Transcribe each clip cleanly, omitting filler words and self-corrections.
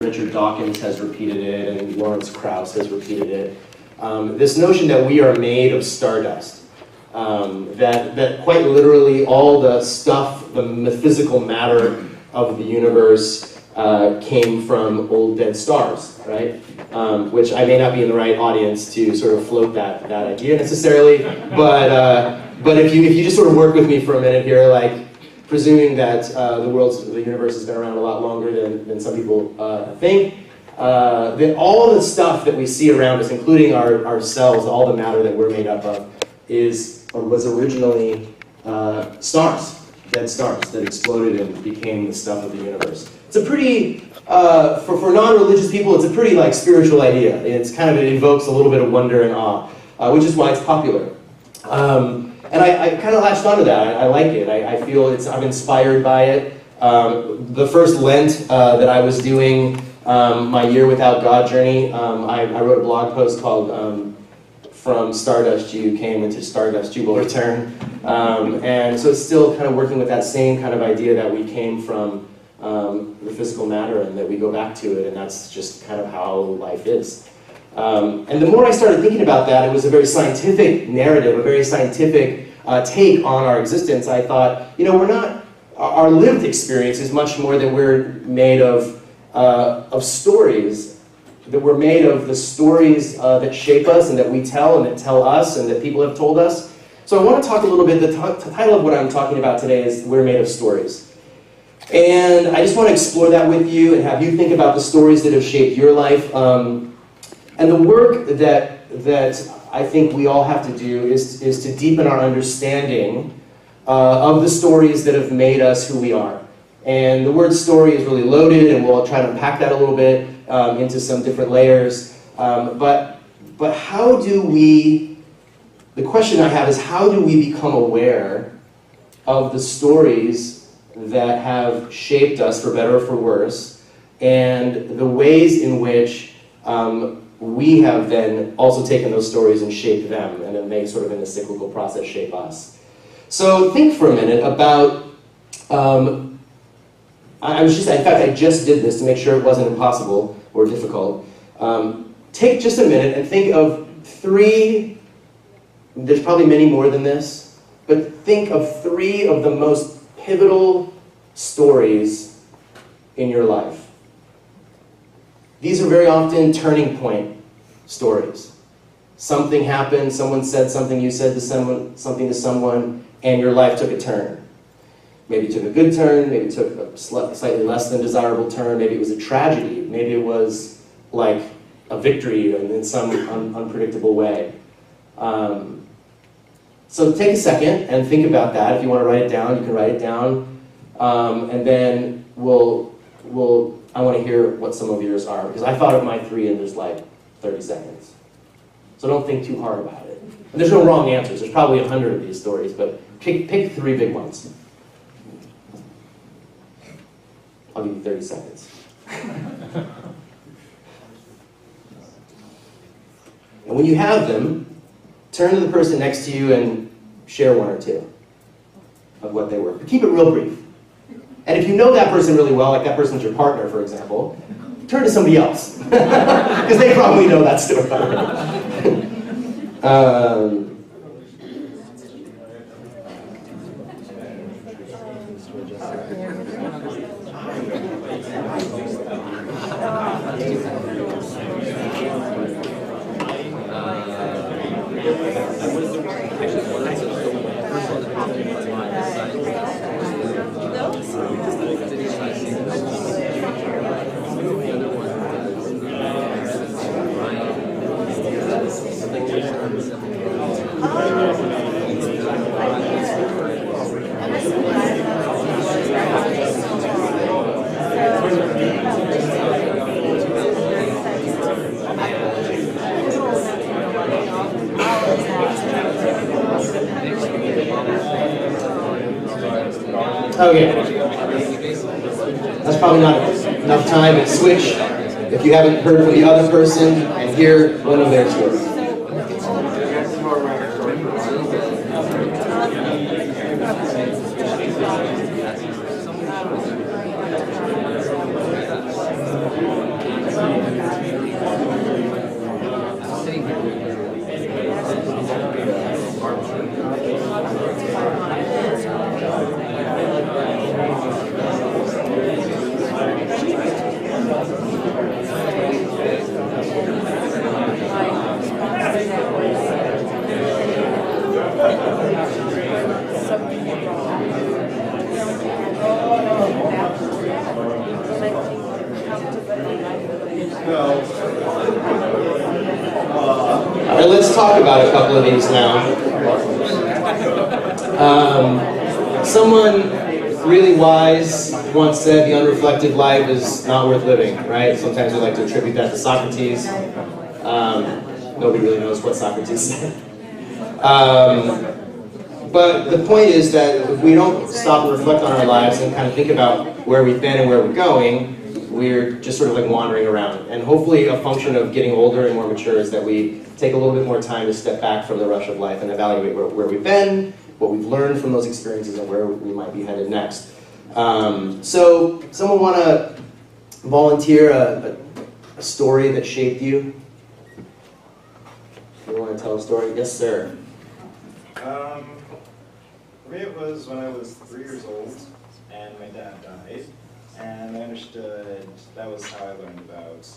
Richard Dawkins has repeated it, and Lawrence Krauss has repeated it. This notion that we are made of stardust, that quite literally all the stuff, the metaphysical matter of the universe came from old dead stars, right? Which I may not be in the right audience to sort of float that idea necessarily, but if you just sort of work with me for a minute here, like presuming that the universe has been around a lot longer than some people think, then all the stuff that we see around us, including our cells, all the matter that we're made up of, was originally stars, dead stars that exploded and became the stuff of the universe. It's a pretty, for non-religious people, it's a pretty like spiritual idea. It invokes a little bit of wonder and awe, which is why it's popular. And I kind of latched onto that. I like it. I feel I'm inspired by it. The first Lent that I was doing, my Year Without God journey, I wrote a blog post called From Stardust You Came Into Stardust You Will Return. And so it's still kind of working with that same kind of idea that we came from the physical matter and that we go back to it, and that's just kind of how life is. And the more I started thinking about that, it was a very scientific narrative, a very scientific take on our existence. I thought, our lived experience is much more that we're made of stories, that we're made of the stories that shape us and that we tell and that tell us and that people have told us. So I want to talk a little bit, the title of what I'm talking about today is We're Made of Stories. And I just want to explore that with you and have you think about the stories that have shaped your life. And the work that I think we all have to do is to deepen our understanding of the stories that have made us who we are. And the word story is really loaded, and we'll try to unpack that a little bit into some different layers. But how do we, the question I have is, how do we become aware of the stories that have shaped us, for better or for worse, and the ways in which we have then also taken those stories and shaped them, and then they sort of in a cyclical process shape us. So think for a minute about, in fact I just did this to make sure it wasn't impossible or difficult. Take just a minute and think of three, there's probably many more than this, but think of three of the most pivotal stories in your life. These are very often turning point stories. Something happened, someone said something, you said something to someone, and your life took a turn. Maybe it took a good turn, maybe it took a slightly less than desirable turn, maybe it was a tragedy, maybe it was like a victory in some unpredictable way. So take a second and think about that. If you want to write it down, you can write it down. And then I want to hear what some of yours are, because I thought of my three and there's like 30 seconds. So don't think too hard about it. And there's no wrong answers. There's probably 100 of these stories, but pick three big ones. I'll give you 30 seconds. And when you have them, turn to the person next to you and share one or two of what they were. But keep it real brief. And if you know that person really well, like that person's your partner, for example, turn to somebody else. Because they probably know that story. Okay, that's probably not enough time to switch if you haven't heard from the other person and hear one of their stories. All right, let's talk about a couple of these now. Someone really wise once said the unreflective life is not worth living, right? Sometimes we like to attribute that to Socrates. Nobody really knows what Socrates said. But the point is that if we don't stop and reflect on our lives and kind of think about where we've been and where we're going, we're just sort of like wandering around. And hopefully a function of getting older and more mature is that we take a little bit more time to step back from the rush of life and evaluate where we've been, what we've learned from those experiences, and where we might be headed next. So someone want to volunteer a story that shaped you? You want to tell a story? Yes, sir. For me, it was when I was 3 years old, and my dad died, and I understood that was how I learned about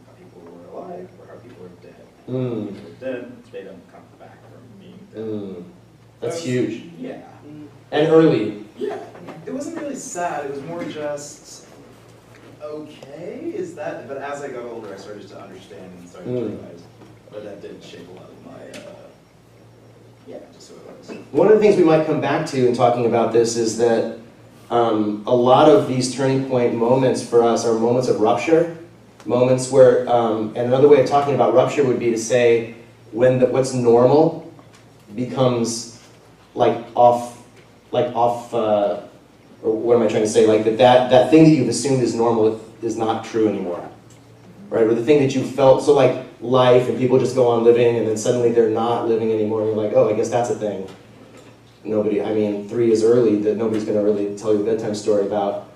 how people were alive or how people were dead. And if they're dead, they don't come back from being dead. That's huge. Yeah. And early. Yeah. It wasn't really sad. It was more just, okay, is that? But as I got older, I started to understand and started to realize that that did shape a lot of my, just who it was. One of the things we might come back to in talking about this is that a lot of these turning point moments for us are moments of rupture, moments where, and another way of talking about rupture would be to say when what's normal becomes or what am I trying to say? Like that thing that you've assumed is normal is not true anymore, right? Or the thing that you felt, so like life and people just go on living and then suddenly they're not living anymore and you're like, oh, I guess that's a thing. 3 is early, that nobody's going to really tell you a bedtime story about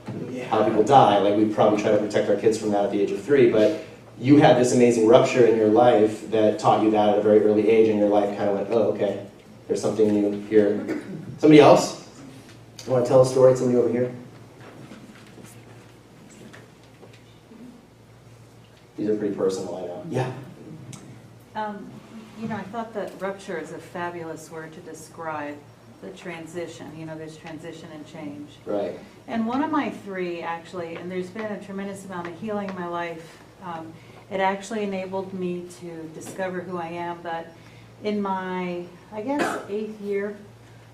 how people die. Like we probably try to protect our kids from that at the age of 3, but you had this amazing rupture in your life that taught you that at a very early age, and your life kind of went, oh, okay, there's something new here. Somebody else? You want to tell a story? Somebody over here? These are pretty personal, I know. Yeah. I thought that rupture is a fabulous word to describe the transition. There's transition and change. Right. And one of my 3, actually, and there's been a tremendous amount of healing in my life, it actually enabled me to discover who I am. But in my, 8th year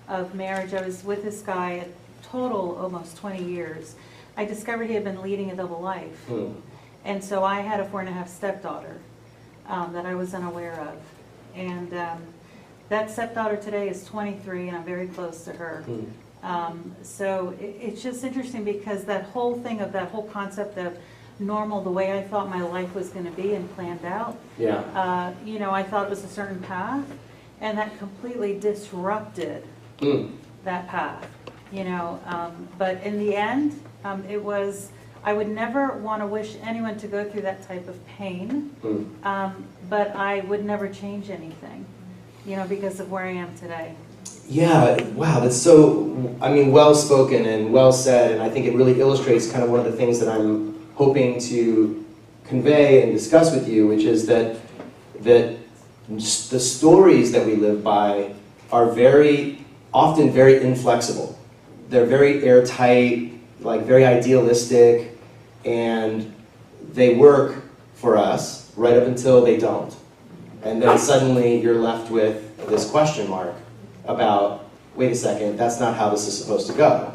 of marriage, I was with this guy a total almost 20 years. I discovered he had been leading a double life. And so I had a 4.5 stepdaughter that I was unaware of. And that stepdaughter today is 23, and I'm very close to her. So it's just interesting because that whole concept of normal, the way I thought my life was going to be and planned out, I thought it was a certain path, and that completely disrupted that path. But in the end, it was, I would never want to wish anyone to go through that type of pain, but I would never change anything, because of where I am today. Yeah, wow, that's so, well spoken and well said, and I think it really illustrates kind of one of the things that I'm hoping to convey and discuss with you, which is that the stories that we live by are often very inflexible. They're very airtight, like very idealistic, and they work for us right up until they don't. And then suddenly you're left with this question mark about, wait a second, that's not how this is supposed to go.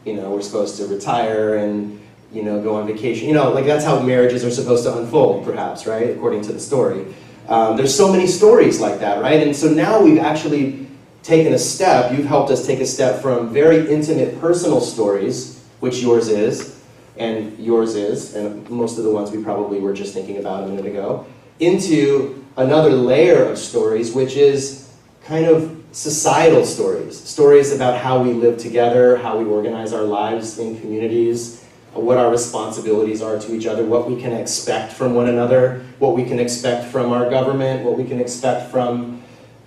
We're supposed to retire and, go on vacation. That's how marriages are supposed to unfold, perhaps, right? According to the story. There's so many stories like that, right? And so now we've actually taken a step, you've helped us take a step from very intimate personal stories, which yours is, and most of the ones we probably were just thinking about a minute ago, into another layer of stories, which is kind of societal stories about how we live together, how we organize our lives in communities, what our responsibilities are to each other, what we can expect from one another, what we can expect from our government, what we can expect from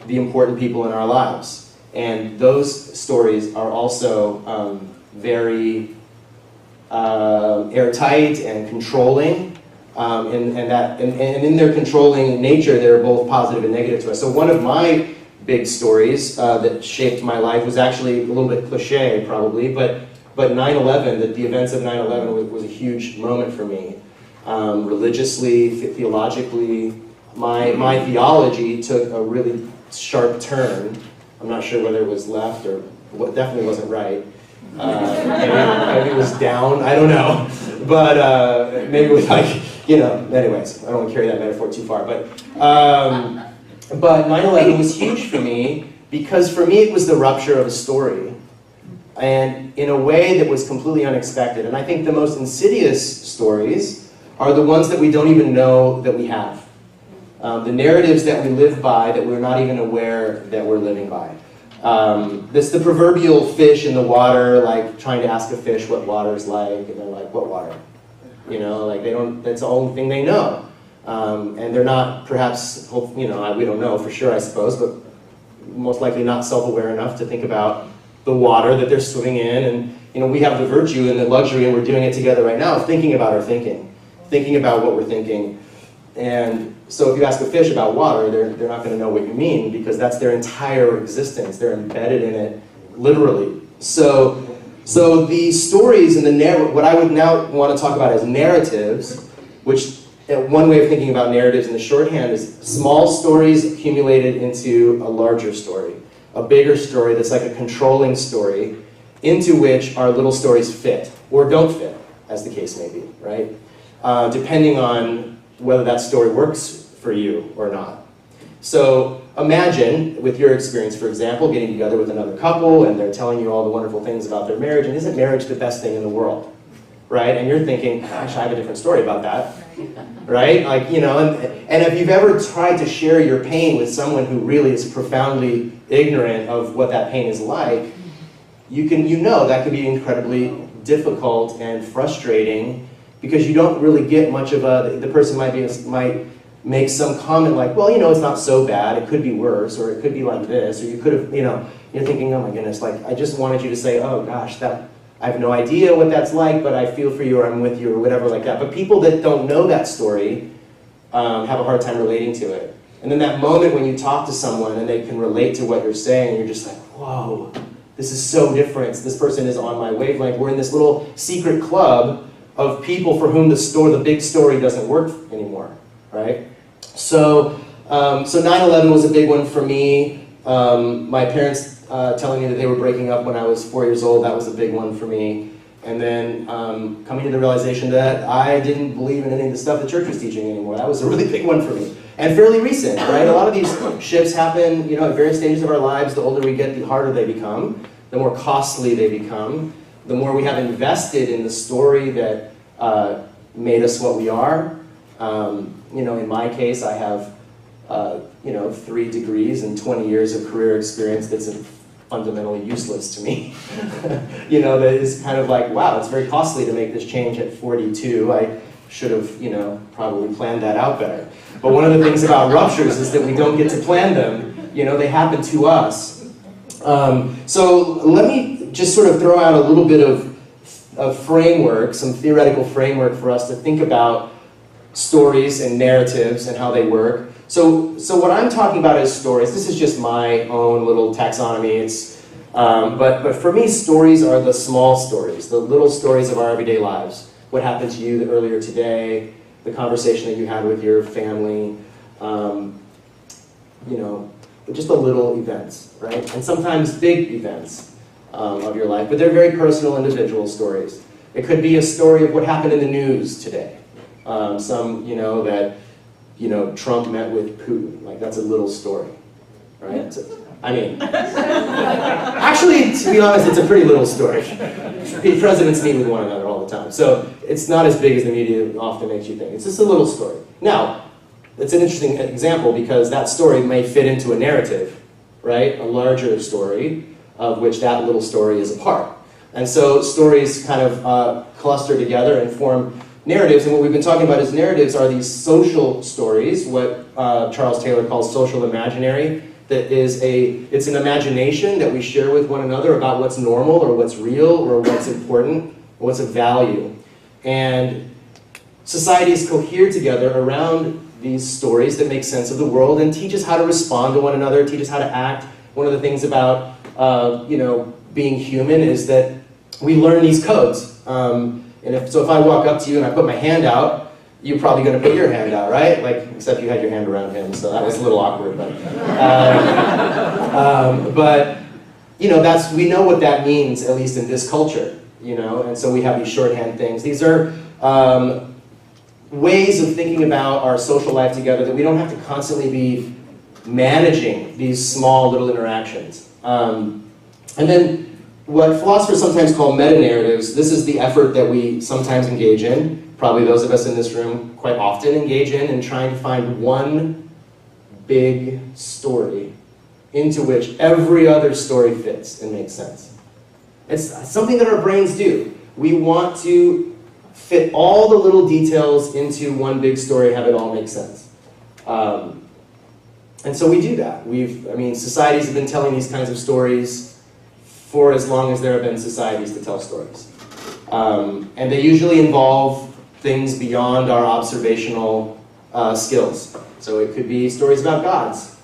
the important people in our lives. And those stories are also very airtight and controlling, and in their controlling nature, they're both positive and negative to us. So one of my big stories that shaped my life was actually a little bit cliche, probably, but 9/11, the events of 9/11 was a huge moment for me. religiously, theologically. My theology took a really sharp turn. I'm not sure whether it was left or definitely wasn't right. Maybe it was down, I don't know. But maybe it was like, anyways, I don't want to carry that metaphor too far. But 9/11 was huge for me because for me it was the rupture of a story. And in a way that was completely unexpected. And I think the most insidious stories are the ones that we don't even know that we have. The narratives that we live by that we're not even aware that we're living by. This the proverbial fish in the water, like trying to ask a fish what water's like, and they're like, what water? Like they don't, that's the only thing they know. And they're not perhaps, we don't know for sure I suppose, but most likely not self-aware enough to think about the water that they're swimming in. And we have the virtue and the luxury, and we're doing it together right now, of thinking about our thinking about what we're thinking. And so if you ask a fish about water, they're not going to know what you mean because that's their entire existence. They're embedded in it, literally. So the stories and what I would now want to talk about as narratives, which one way of thinking about narratives in the shorthand is small stories accumulated into a larger story, a bigger story that's like a controlling story into which our little stories fit or don't fit, as the case may be, right? Depending on whether that story works for you or not. So imagine, with your experience, for example, getting together with another couple and they're telling you all the wonderful things about their marriage, and isn't marriage the best thing in the world? Right? And you're thinking, gosh, I have a different story about that. Right? Like, and if you've ever tried to share your pain with someone who really is profoundly ignorant of what that pain is like, that can be incredibly difficult and frustrating because you don't really get much of the person might make some comment like, well, it's not so bad, it could be worse, or it could be like this, or you could have, you're thinking, oh my goodness, like, I just wanted you to say, oh gosh, I have no idea what that's like, but I feel for you, or I'm with you, or whatever like that. But people that don't know that story have a hard time relating to it. And then that moment when you talk to someone and they can relate to what you're saying, you're just like, whoa, this is so different. This person is on my wavelength. We're in this little secret club of people for whom the big story doesn't work anymore, right? So 9/11 was a big one for me. My parents telling me that they were breaking up when I was 4 years old, that was a big one for me. And then coming to the realization that I didn't believe in any of the stuff the church was teaching anymore. That was a really big one for me. And fairly recent, right? A lot of these shifts happen, at various stages of our lives. The older we get, the harder they become, the more costly they become, the more we have invested in the story that made us what we are. In my case, I have 3 degrees and 20 years of career experience that's fundamentally useless to me. That is kind of like, wow, it's very costly to make this change at 42. I should have, probably planned that out better. But one of the things about ruptures is that we don't get to plan them. They happen to us. So let me just sort of throw out a little bit of framework, some theoretical framework for us to think about stories and narratives and how they work. So what I'm talking about is stories. This is just my own little taxonomy. But for me, stories are the small stories, the little stories of our everyday lives. What happened to you earlier today, the conversation that you had with your family, just the little events, right? And sometimes big events of your life, but they're very personal, individual stories. It could be a story of what happened in the news today. That Trump met with Putin. Like, that's a little story, right? Actually, to be honest, it's a pretty little story. Presidents meet with one another all the time. So it's not as big as the media often makes you think. It's just a little story. Now, it's an interesting example because that story may fit into a narrative, right? A larger story of which that little story is a part. And so stories kind of cluster together and form narratives, and what we've been talking about as narratives are these social stories, what Charles Taylor calls social imaginary. It's an imagination that we share with one another about what's normal or what's real or what's important or what's of value. And societies cohere together around these stories that make sense of the world and teach us how to respond to one another, teach us how to act. One of the things about being human is that we learn these codes. So if I walk up to you and I put my hand out, you're probably going to put your hand out, right? Like, except you had your hand around him, so that was a little awkward. But you know, we know what that means, at least in this culture. You know, and so we have these shorthand things. These are ways of thinking about our social life together that we don't have to constantly be managing these small little interactions. And then what philosophers sometimes call meta-narratives, this is the effort that we sometimes engage in, probably those of us in this room quite often engage in trying to find one big story into which every other story fits and makes sense. It's something that our brains do. We want to fit all the little details into one big story, have it all make sense. And so we do that. Societies have been telling these kinds of stories for as long as there have been societies to tell stories. And they usually involve things beyond our observational skills. So it could be stories about gods,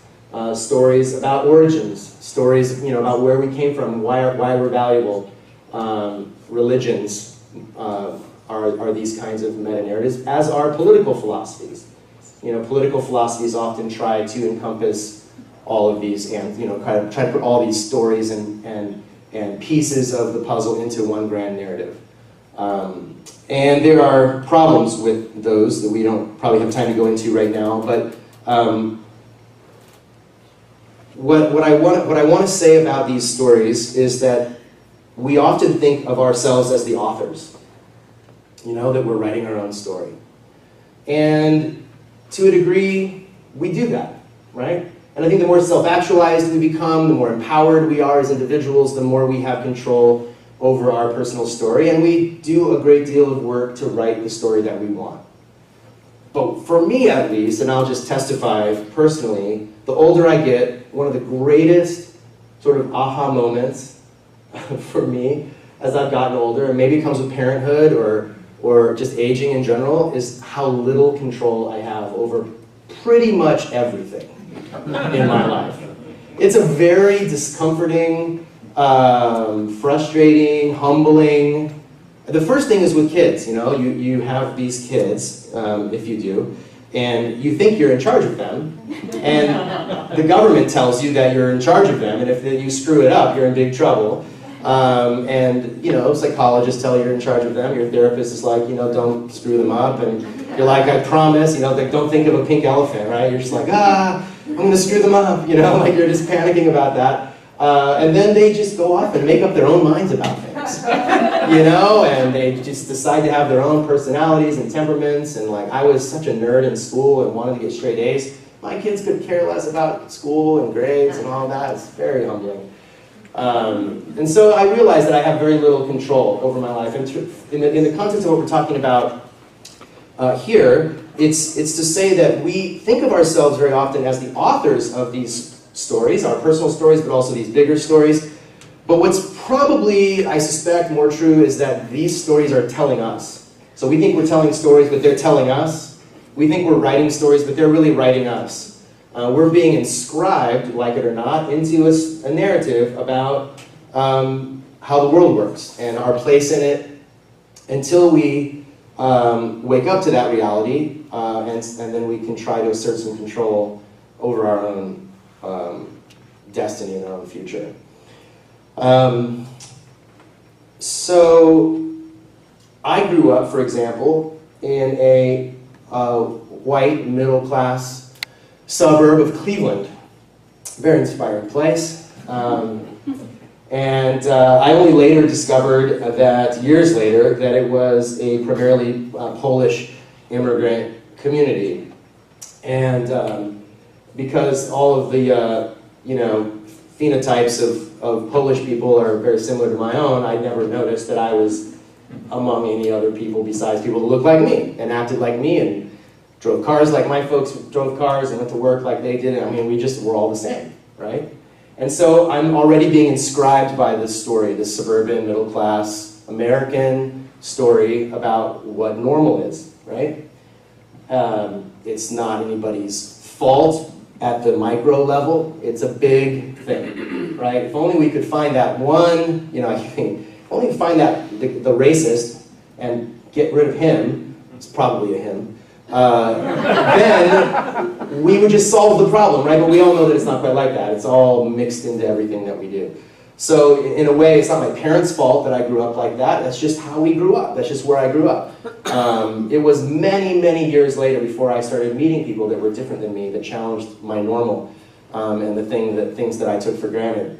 stories about origins, stories about where we came from, why we're valuable. Religions are these kinds of meta-narratives, as are political philosophies. Political philosophies often try to encompass all of these and try to put all these stories and pieces of the puzzle into one grand narrative. And there are problems with those that we don't probably have time to go into right now, but what I want to say about these stories is that we often think of ourselves as the authors, that we're writing our own story. And to a degree, we do that, right? And I think the more self-actualized we become, the more empowered we are as individuals, the more we have control over our personal story, and we do a great deal of work to write the story that we want. But for me, at least, and I'll just testify personally, the older I get, one of the greatest sort of aha moments for me as I've gotten older, and maybe it comes with parenthood or just aging in general, is how little control I have over pretty much everything in my life. It's a very discomforting, frustrating, humbling. The first thing is with kids, you have these kids, if you do, and you think you're in charge of them, and the government tells you that you're in charge of them, and if you screw it up, you're in big trouble. And psychologists tell you you're in charge of them. Your therapist is like, don't screw them up, and you're like, I promise, don't think of a pink elephant, right? You're just like, I'm gonna screw them up, like you're just panicking about that. And then they just go off and make up their own minds about things, and they just decide to have their own personalities and temperaments. And like, I was such a nerd in school and wanted to get straight A's. My kids could care less about school and grades and all that. It's very humbling. And so I realized that I have very little control over my life. And in the context of what we're talking about here, it's to say that we think of ourselves very often as the authors of these stories, our personal stories, but also these bigger stories. But what's probably, I suspect, more true is that these stories are telling us. So we think we're telling stories, but they're telling us. We think we're writing stories, but they're really writing us. We're being inscribed, like it or not, into a narrative about how the world works and our place in it until we wake up to that reality, and then we can try to assert some control over our own destiny and our own future. So I grew up, for example, in a white middle-class suburb of Cleveland. Very inspiring place. And I only later discovered that, years later, that it was a primarily Polish immigrant community. And because all of the, phenotypes of Polish people are very similar to my own, I never noticed that I was among any other people besides people who looked like me and acted like me and drove cars like my folks drove cars and went to work like they did. We just were all the same, right? And so I'm already being inscribed by this story, this suburban, middle-class, American story about what normal is, right? It's not anybody's fault at the micro level. It's a big thing, right? If only we could find that one, if only we find that the racist and get rid of him, it's probably a him, then we would just solve the problem, right? But we all know that it's not quite like that. It's all mixed into everything that we do. So in a way, it's not my parents' fault that I grew up like that. That's just how we grew up. That's just where I grew up. It was many, many years later before I started meeting people that were different than me, that challenged my normal and the things that I took for granted.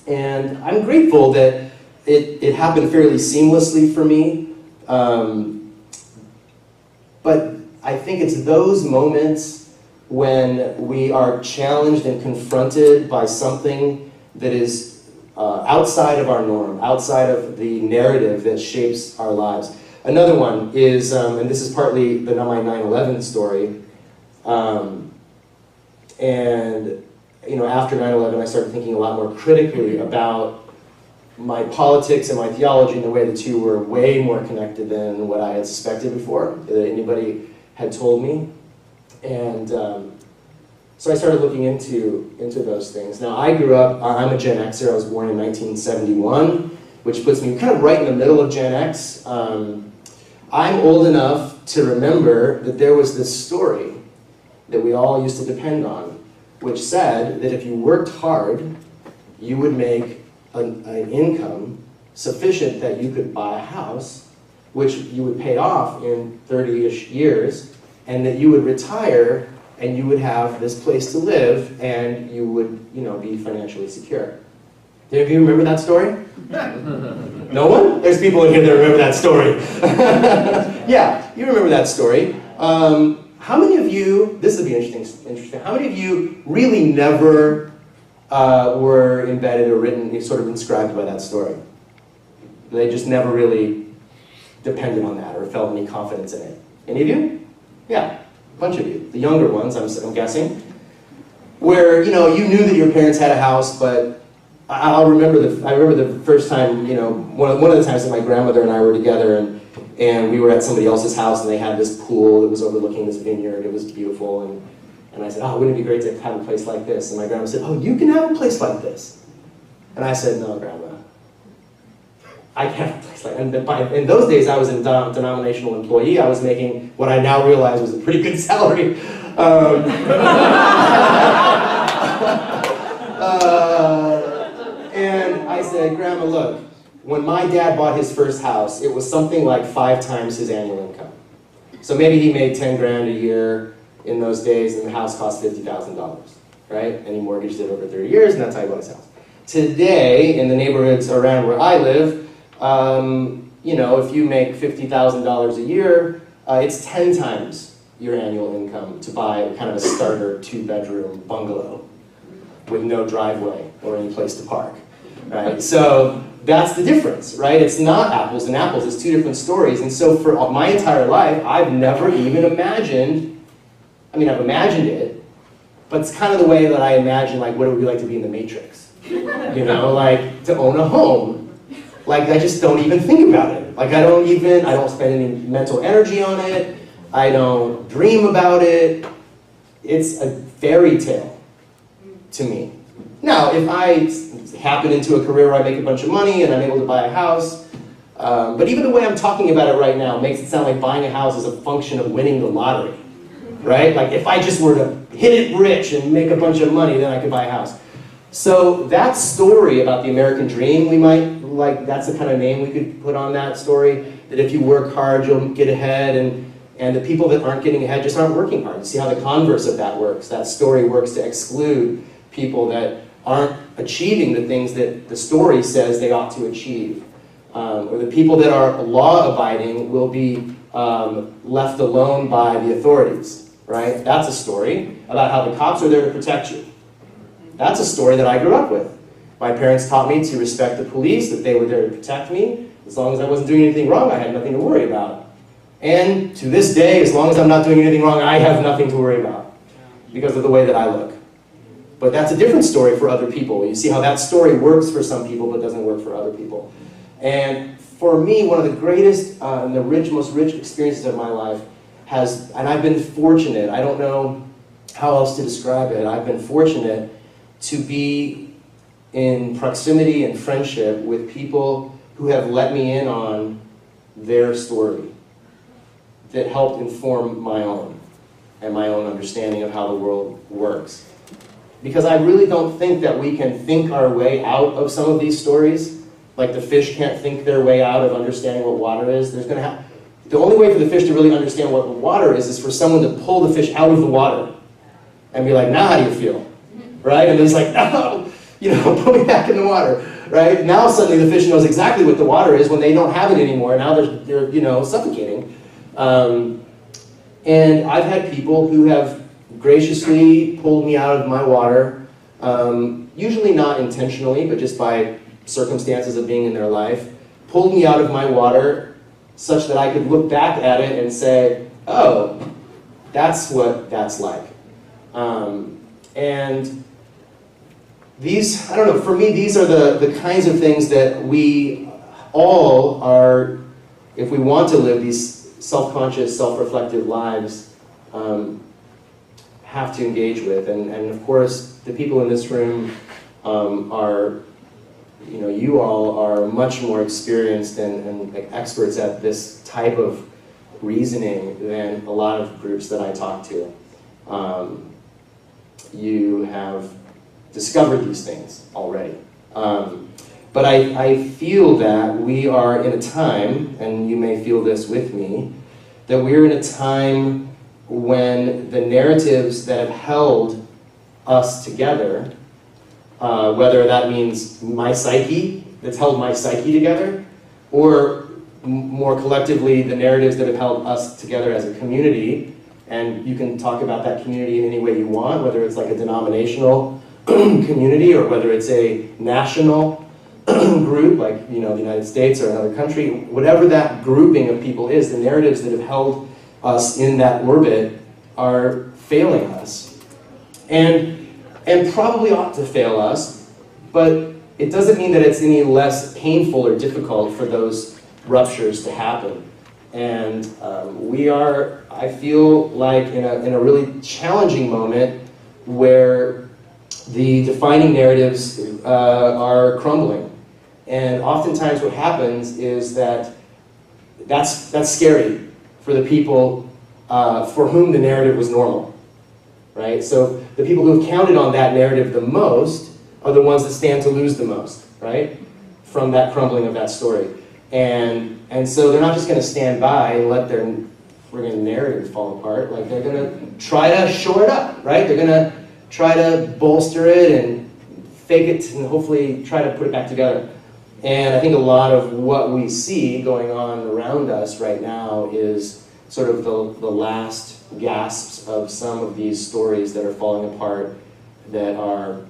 And I'm grateful that it happened fairly seamlessly for me. But I think it's those moments when we are challenged and confronted by something that is outside of our norm, outside of the narrative that shapes our lives. Another one is, and this is partly my 9/11 story, and after 9/11 I started thinking a lot more critically about my politics and my theology, and the way the two were way more connected than what I had suspected before, that anybody had told me. And so I started looking into those things. Now I grew up, I'm a Gen Xer, I was born in 1971, which puts me kind of right in the middle of Gen X. I'm old enough to remember that there was this story that we all used to depend on, which said that if you worked hard, you would make an income sufficient that you could buy a house, which you would pay off in 30-ish years, and that you would retire and you would have this place to live and you would, be financially secure. Do any of you remember that story? No one? There's people in here that remember that story. Yeah, you remember that story. How many of you, this would be interesting, how many of you really never were embedded or written, sort of inscribed by that story? They just never really depended on that or felt any confidence in it. Any of you? Yeah, a bunch of you. The younger ones, I'm guessing. Where, you knew that your parents had a house, but I remember the first time, one of the times that my grandmother and I were together, and we were at somebody else's house, and they had this pool that was overlooking this vineyard. It was beautiful, and I said, oh, wouldn't it be great to have a place like this? And my grandma said, oh, you can have a place like this. And I said, no, Grandma, I can't have a place like that. In those days, I was a denominational employee. I was making what I now realize was a pretty good salary. And I said, Grandma, look, when my dad bought his first house, it was something like 5 times his annual income. So maybe he made 10 grand a year in those days, and the house cost $50,000, right? And he mortgaged it over 30 years, and that's how he bought his house. Today, in the neighborhoods around where I live, if you make $50,000 a year, it's 10 times your annual income to buy kind of a starter 2-bedroom bungalow with no driveway or any place to park, right? So that's the difference, right? It's not apples and apples, it's 2 different stories. And so for my entire life, I've never even imagined, I've imagined it, but it's kind of the way that I imagine, like, what it would be like to be in the Matrix. Like, to own a home. Like, I just don't even think about it. Like, I don't spend any mental energy on it. I don't dream about it. It's a fairy tale to me. Now, if I happen into a career where I make a bunch of money and I'm able to buy a house, but even the way I'm talking about it right now makes it sound like buying a house is a function of winning the lottery, right? Like, if I just were to hit it rich and make a bunch of money, then I could buy a house. So that story about the American dream, that's the kind of name we could put on that story, that if you work hard, you'll get ahead, and the people that aren't getting ahead just aren't working hard. You see how the converse of that works. That story works to exclude people that aren't achieving the things that the story says they ought to achieve. Or the people that are law-abiding will be left alone by the authorities, right? That's a story about how the cops are there to protect you. That's a story that I grew up with. My parents taught me to respect the police, that they were there to protect me. As long as I wasn't doing anything wrong, I had nothing to worry about. And to this day, as long as I'm not doing anything wrong, I have nothing to worry about because of the way that I look. But that's a different story for other people. You see how that story works for some people but doesn't work for other people. And for me, one of the greatest and the most rich experiences of my life and I've been fortunate, I don't know how else to describe it, I've been fortunate to be in proximity and friendship with people who have let me in on their story. that helped inform my own and my own understanding of how the world works. Because I really don't think that we can think our way out of some of these stories. Like the fish can't think their way out of understanding what water is. The only way for the fish to really understand what the water is for someone to pull the fish out of the water and be like, now how do you feel? Right? And it's like, no, put me back in the water. Right? Now suddenly the fish knows exactly what the water is when they don't have it anymore. Now they're suffocating. And I've had people who have graciously pulled me out of my water, usually not intentionally, but just by circumstances of being in their life, pulled me out of my water such that I could look back at it and say, oh, that's what that's like. And these, I don't know, for me, these are the kinds of things that we all are, if we want to live these self-conscious, self-reflective lives, have to engage with. And of course, the people in this room are, you all are much more experienced and experts at this type of reasoning than a lot of groups that I talk to. You have discovered these things already. But I feel that we are in a time, and you may feel this with me, that we're in a time when the narratives that have held us together, whether that means my psyche, that's held my psyche together, or more collectively, the narratives that have held us together as a community, and you can talk about that community in any way you want, whether it's like a denominational community or whether it's a national group like the United States or another country, whatever that grouping of people is, the narratives that have held us in that orbit are failing us. And probably ought to fail us, but it doesn't mean that it's any less painful or difficult for those ruptures to happen. And we are, I feel like, in a really challenging moment where the defining narratives are crumbling. And oftentimes what happens is that's scary for the people for whom the narrative was normal, right? So the people who have counted on that narrative the most are the ones that stand to lose the most, right? From that crumbling of that story. And so they're not just going to stand by and let their friggin' narrative fall apart. Like, they're going to try to shore it up, right? They're going to try to bolster it and fake it and hopefully try to put it back together. And I think a lot of what we see going on around us right now is sort of the last gasps of some of these stories that are falling apart, that are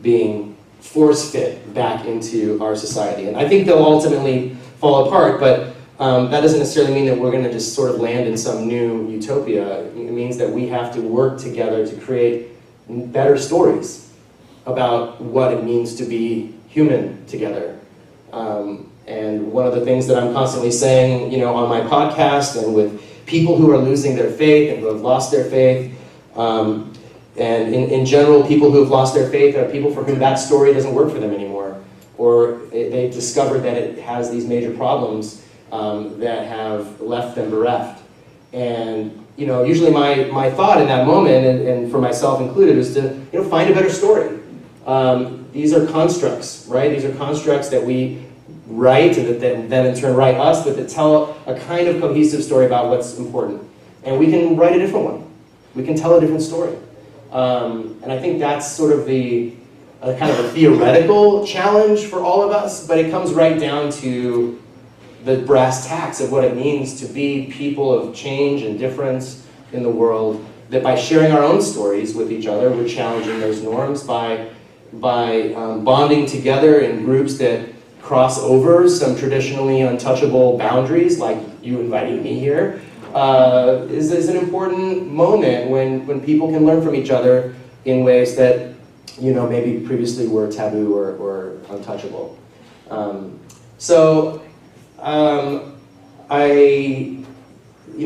being force-fit back into our society. And I think they'll ultimately fall apart, but that doesn't necessarily mean that we're going to just sort of land in some new utopia. It means that we have to work together to create better stories about what it means to be human together. And one of the things that I'm constantly saying, on my podcast and with people who are losing their faith and who have lost their faith, and in general, people who have lost their faith are people for whom that story doesn't work for them anymore, or they've discovered that it has these major problems that have left them bereft. And usually my thought in that moment, and for myself included, is to find a better story. These are constructs, right? These are constructs that we write and that then in turn write us, but that tell a kind of cohesive story about what's important. And we can write a different one. We can tell a different story. And I think that's sort of the kind of a theoretical challenge for all of us, but it comes right down to the brass tacks of what it means to be people of change and difference in the world, that by sharing our own stories with each other, we're challenging those norms by bonding together in groups that cross over some traditionally untouchable boundaries, like you inviting me here, is an important moment when people can learn from each other in ways that maybe previously were taboo or untouchable.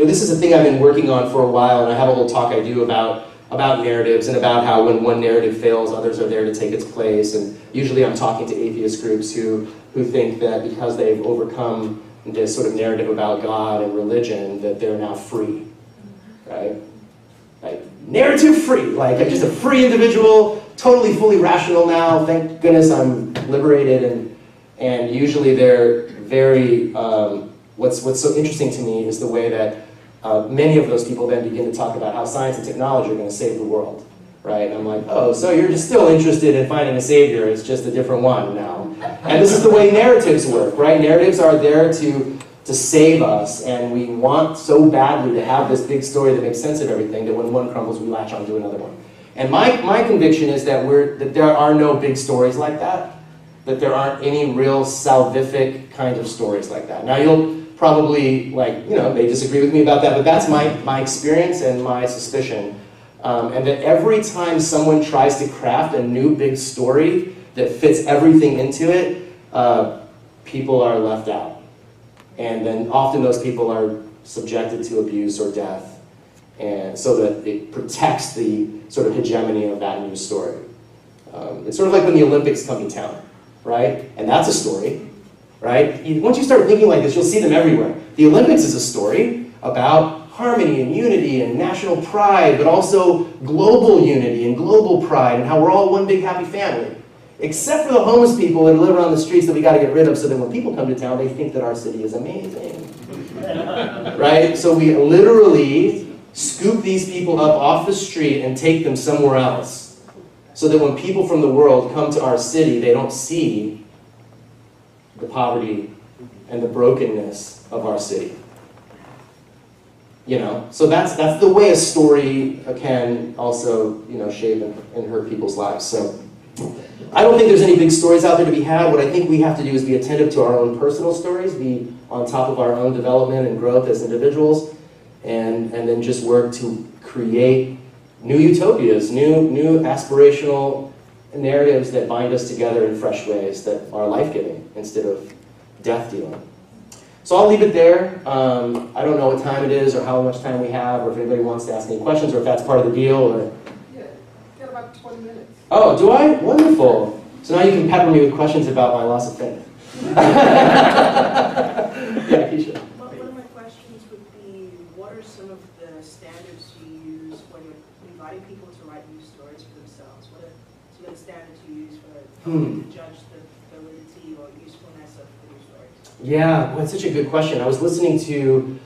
This is a thing I've been working on for a while, and I have a whole talk I do about narratives and about how when one narrative fails, others are there to take its place. And usually I'm talking to atheist groups who think that because they've overcome this sort of narrative about God and religion, that they're now free, right? Like, narrative free, like I'm just a free individual, totally fully rational now, thank goodness I'm liberated, and usually they're very, what's so interesting to me is the way that many of those people then begin to talk about how science and technology are going to save the world, right? And I'm like, oh, so you're just still interested in finding a savior, it's just a different one now. And this is the way narratives work, right? Narratives are there to save us, and we want so badly to have this big story that makes sense of everything that when one crumbles, we latch onto another one. And my conviction is that there are no big stories like that there aren't any real salvific kind of stories like that. Now you'll probably, they disagree with me about that, but that's my experience and my suspicion. And that every time someone tries to craft a new big story that fits everything into it, people are left out. And then often those people are subjected to abuse or death, and so that it protects the sort of hegemony of that new story. It's sort of like when the Olympics come to town, right? And that's a story, right? Once you start thinking like this, you'll see them everywhere. The Olympics is a story about harmony and unity and national pride, but also global unity and global pride and how we're all one big happy family. Except for the homeless people that live around the streets that we got to get rid of so that when people come to town, they think that our city is amazing. Right? So we literally scoop these people up off the street and take them somewhere else so that when people from the world come to our city, they don't see the poverty and the brokenness of our city. So that's the way a story can also, shape and hurt people's lives. So I don't think there's any big stories out there to be had. What I think we have to do is be attentive to our own personal stories, be on top of our own development and growth as individuals, and then just work to create new utopias, new aspirational narratives that bind us together in fresh ways that are life-giving instead of death-dealing. So I'll leave it there. I don't know what time it is or how much time we have, or if anybody wants to ask any questions, or if that's part of the deal. Or... Yeah, got about 20 minutes. Oh, do I? Wonderful. So now you can pepper me with questions about my loss of faith. Yeah, Keisha. One of my questions would be, what are some of the standards you use when you're inviting people to write news stories for themselves? What are some of the standards you use to judge the validity or usefulness of the news stories? Yeah, well, it's such a good question. I was listening to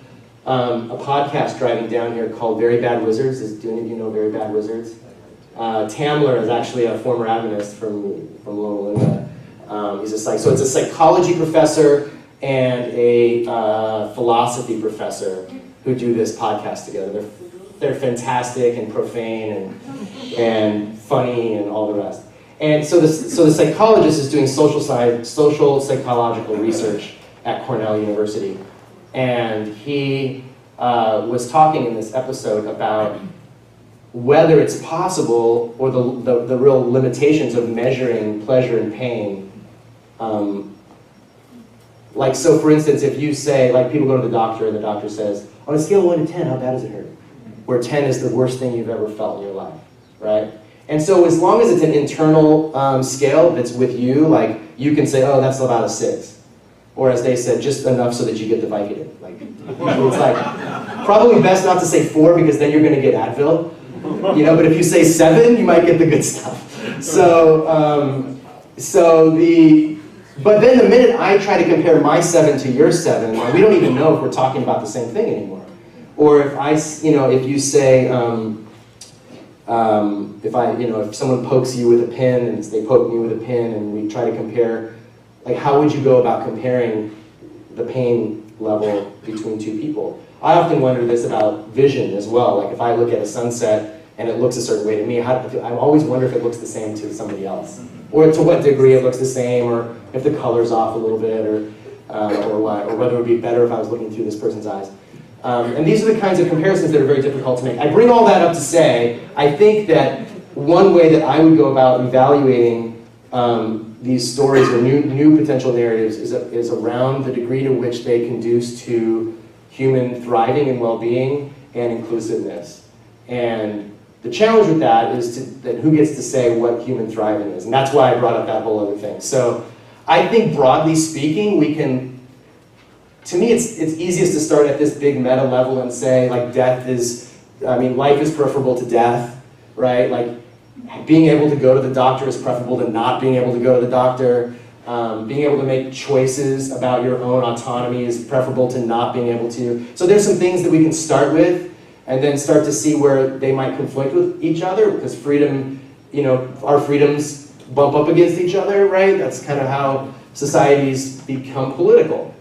a podcast driving down here called Very Bad Wizards. Do any of you know Very Bad Wizards? Tamler is actually a former Adventist from Loma Linda. So it's a psychology professor and a philosophy professor who do this podcast together. They're fantastic and profane and funny and all the rest. And so the psychologist is doing social psychological research at Cornell University, and he was talking in this episode about whether it's possible, or the real limitations of measuring pleasure and pain. So for instance, if you say, people go to the doctor and the doctor says, on a scale of 1 to 10, how bad does it hurt? Where 10 is the worst thing you've ever felt in your life, right? And so as long as it's an internal scale that's with you, you can say, oh, that's about a 6. Or as they said, just enough so that you get the Vicodin. It's probably best not to say 4 because then you're going to get Advil. But if you say 7, you might get the good stuff. But then the minute I try to compare my 7 to your 7, we don't even know if we're talking about the same thing anymore. Or if you say, if someone pokes you with a pin and they poke me with a pin and we try to compare, how would you go about comparing the pain level between two people? I often wonder this about vision as well. If I look at a sunset and it looks a certain way to me, I always wonder if it looks the same to somebody else, or to what degree it looks the same, or if the color's off a little bit, or whether it would be better if I was looking through this person's eyes. And these are the kinds of comparisons that are very difficult to make. I bring all that up to say, I think that one way that I would go about evaluating these stories or new potential narratives is around the degree to which they conduce to human thriving and well-being and inclusiveness. And the challenge with that is that who gets to say what human thriving is? And that's why I brought up that whole other thing. So I think broadly speaking, we can to me, it's easiest to start at this big meta level and say, like, life is preferable to death, right? Like, being able to go to the doctor is preferable to not being able to go to the doctor. Being able to make choices about your own autonomy is preferable to not being able to. So there's some things that we can start with and then start to see where they might conflict with each other, because freedom, our freedoms bump up against each other, right? That's kind of how societies become political.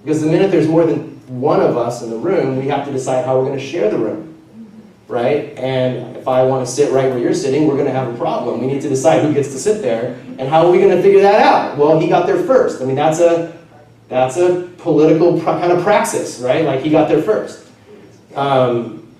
Because the minute there's more than one of us in the room, we have to decide how we're going to share the room, right? And if I want to sit right where you're sitting, we're going to have a problem. We need to decide who gets to sit there, and how are we going to figure that out? Well, he got there first. I mean, that's a political kind of praxis, right? Like, he got there first.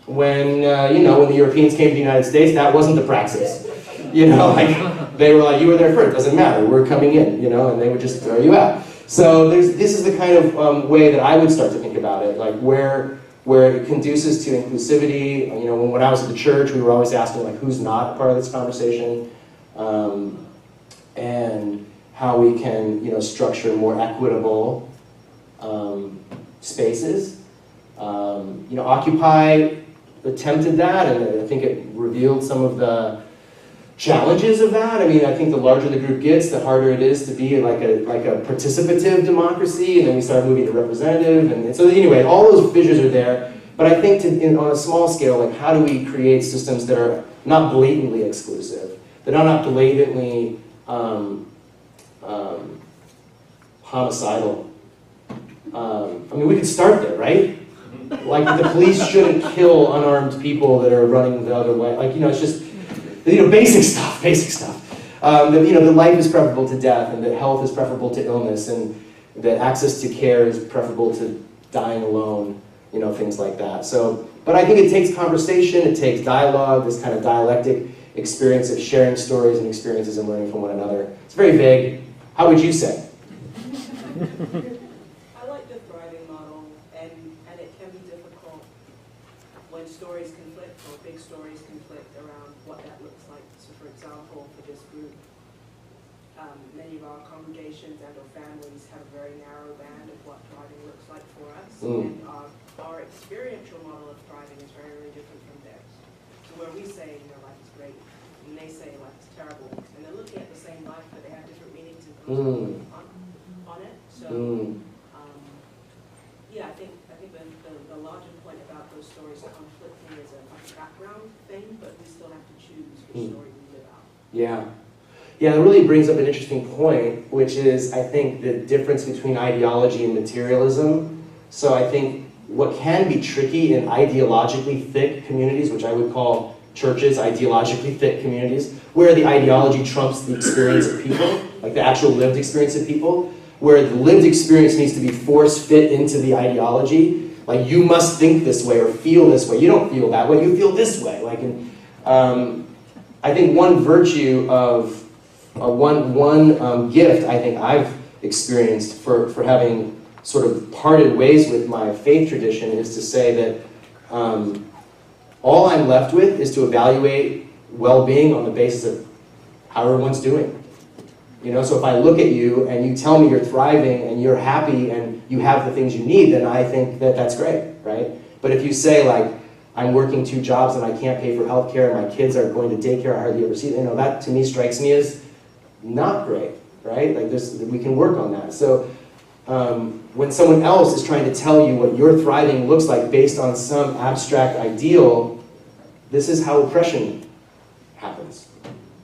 When the Europeans came to the United States, that wasn't the praxis. Like, they were like, you were there first, doesn't matter, we're coming in, and they would just throw you out. So this is the kind of way that I would start to think about it, like where it conduces to inclusivity. When I was at the church, we were always asking, like, who's not part of this conversation, and how we can, structure more equitable spaces. Occupy attempted that, and I think it revealed some of the challenges of that. I mean, I think the larger the group gets, the harder it is to be like a participative democracy, and then we start moving to representative, and so anyway, all those fissures are there. But I think on a small scale, like, how do we create systems that are not blatantly exclusive, that are not blatantly homicidal? I mean, we could start there, right? Like, the police shouldn't kill unarmed people that are running the other way. Like, it's just, basic stuff. That life is preferable to death, and that health is preferable to illness, and that access to care is preferable to dying alone, things like that. So, but I think it takes conversation, it takes dialogue, this kind of dialectic experience of sharing stories and experiences and learning from one another. It's very vague. How would you say? I like the thriving model, and it can be difficult when stories conflict, or big stories conflict around what that looks like. So, for example, for this group, many of our congregations and or families have a very narrow band of what thriving looks like for us, and our experiential model of thriving is very, very different from theirs. So where we say, life is great, and they say life is terrible, and they're looking at the same life, but they have different meanings and philosophy on it. So, I think the larger point about those stories conflicting is a background thing, but we still have to choose which story we live out. Yeah, it really brings up an interesting point, which is, I think, the difference between ideology and materialism. So I think what can be tricky in ideologically thick communities, which I would call churches ideologically thick communities, where the ideology trumps the experience of people, like the actual lived experience of people, where the lived experience needs to be force-fit into the ideology. Like, you must think this way or feel this way. You don't feel that way, you feel this way. Like, I think one virtue of one gift I think I've experienced for having sort of parted ways with my faith tradition is to say that all I'm left with is to evaluate well-being on the basis of how everyone's doing. So if I look at you and you tell me you're thriving and you're happy and you have the things you need, then I think that that's great, right? But if you say, like, I'm working 2 jobs and I can't pay for health care, and my kids are going to daycare, I hardly ever see them, that to me strikes me as not great, right? Like, we can work on that. So when someone else is trying to tell you what your thriving looks like based on some abstract ideal, this is how oppression happens.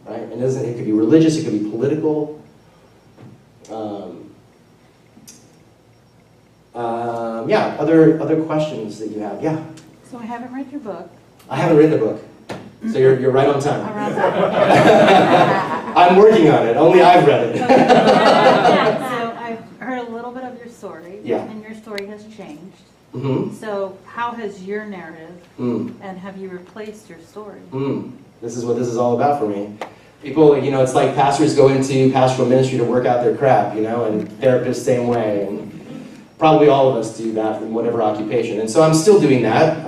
Right? And it could be religious, it could be political. Other questions that you have? Yeah? So I haven't read your book. I haven't read the book. So you're right on time. Around time. I'm working on it. Only I've read it. So I've heard a little bit of your story. Yeah. And your story has changed. Mm-hmm. So how has your narrative, and have you replaced your story? This is what this is all about for me. People, it's like pastors go into pastoral ministry to work out their crap, and therapists same way, and probably all of us do that in whatever occupation. And so I'm still doing that.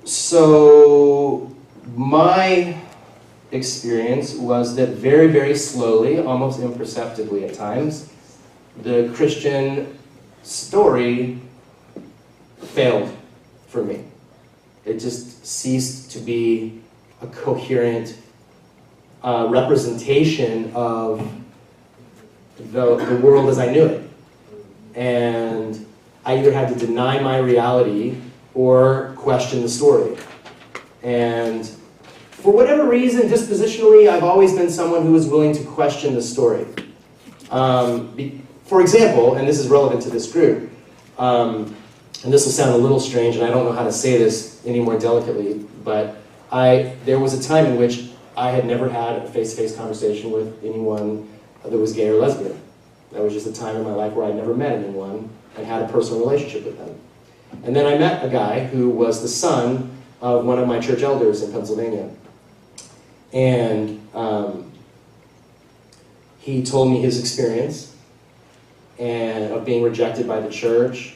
So my experience was that very, very slowly, almost imperceptibly at times, the Christian story failed for me. It just ceased to be a coherent representation of the world as I knew it. And I either had to deny my reality or question the story. And for whatever reason, dispositionally, I've always been someone who is willing to question the story. For example, and this is relevant to this group, and this will sound a little strange, and I don't know how to say this any more delicately, but there was a time in which I had never had a face-to-face conversation with anyone that was gay or lesbian. That was just a time in my life where I'd never met anyone and had a personal relationship with them. And then I met a guy who was the son of one of my church elders in Pennsylvania. And he told me his experience and of being rejected by the church,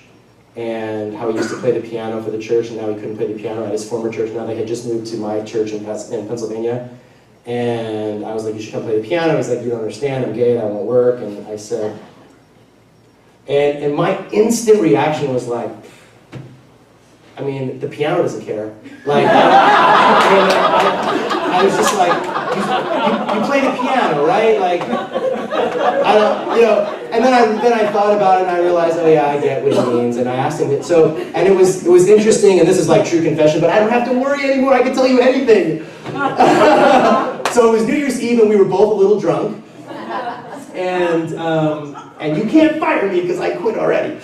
and how he used to play the piano for the church, and now he couldn't play the piano at his former church. Now they had just moved to my church in Pennsylvania. And I was like, you should come play the piano. He's like, you don't understand, I'm gay, that won't work. And I said, and my instant reaction was like, I mean, the piano doesn't care. Like, I was just like, you play the piano, right? Like, I don't, and then I thought about it and I realized, oh yeah, I get what he means. And I asked him, and it was interesting, and this is like true confession, but I don't have to worry anymore, I can tell you anything. So it was New Year's Eve and we were both a little drunk. And you can't fire me because I quit already.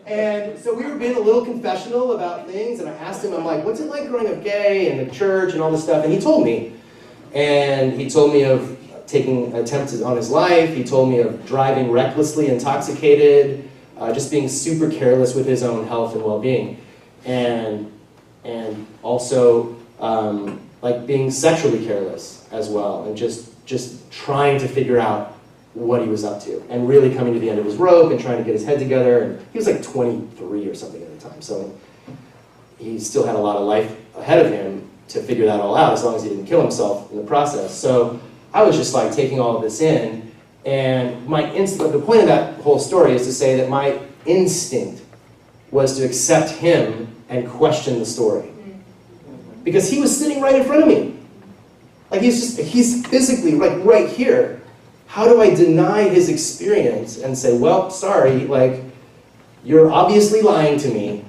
And so we were being a little confessional about things, and I asked him, I'm like, what's it like growing up gay and the church and all this stuff? And he told me. And he told me of taking attempts on his life. He told me of driving recklessly intoxicated, just being super careless with his own health and well-being. And also like being sexually careless as well, and just trying to figure out what he was up to, and really coming to the end of his rope and trying to get his head together. And he was like 23 or something at the time, so he still had a lot of life ahead of him to figure that all out, as long as he didn't kill himself in the process. So I was just like taking all of this in, and the point of that whole story is to say that my instinct was to accept him and question the story, because he was sitting right in front of me. Like he's physically like right here. How do I deny his experience and say, well, sorry, like, you're obviously lying to me,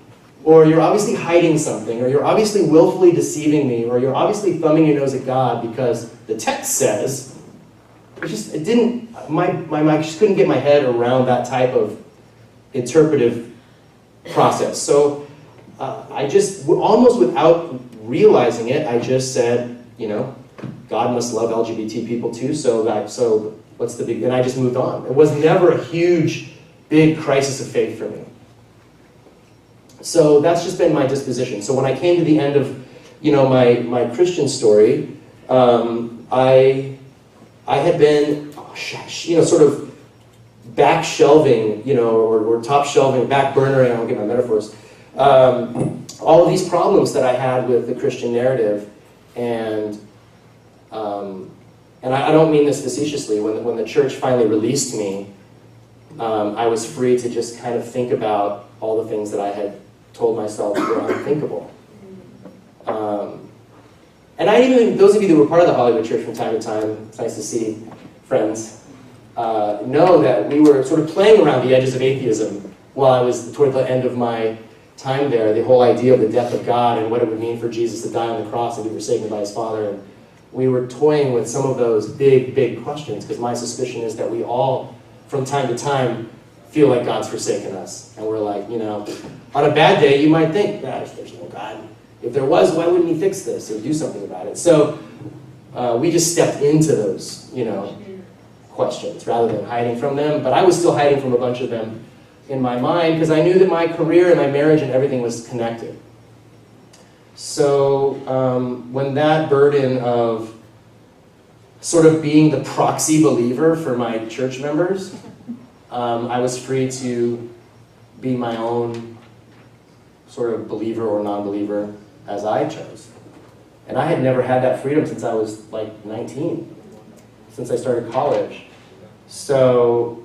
or you're obviously hiding something, or you're obviously willfully deceiving me, or you're obviously thumbing your nose at God because the text says, my mind just couldn't get my head around that type of interpretive process. So I just, almost without realizing it, I just said, God must love LGBT people too, so what's the big, and I just moved on. It was never a huge, big crisis of faith for me. So that's just been my disposition. So when I came to the end of, my Christian story, I had been, sort of back shelving, or top shelving, back burnering, I don't get my metaphors, all of these problems that I had with the Christian narrative. And I don't mean this facetiously. When the church finally released me, I was free to just kind of think about all the things that I had told myself were unthinkable. And those of you that were part of the Hollywood church from time to time, it's nice to see friends, know that we were sort of playing around the edges of atheism while I was toward the end of my time there. The whole idea of the death of God and what it would mean for Jesus to die on the cross and be forsaken by his Father. And we were toying with some of those big, big questions, because my suspicion is that we all, from time to time, feel like God's forsaken us. And we're like, on a bad day, you might think, gosh, there's no God. If there was, why wouldn't he fix this or do something about it? So we just stepped into those, questions rather than hiding from them. But I was still hiding from a bunch of them in my mind, because I knew that my career and my marriage and everything was connected. So when that burden of sort of being the proxy believer for my church members, I was free to be my own sort of believer or non-believer as I chose. And I had never had that freedom since I was like 19, since I started college. So,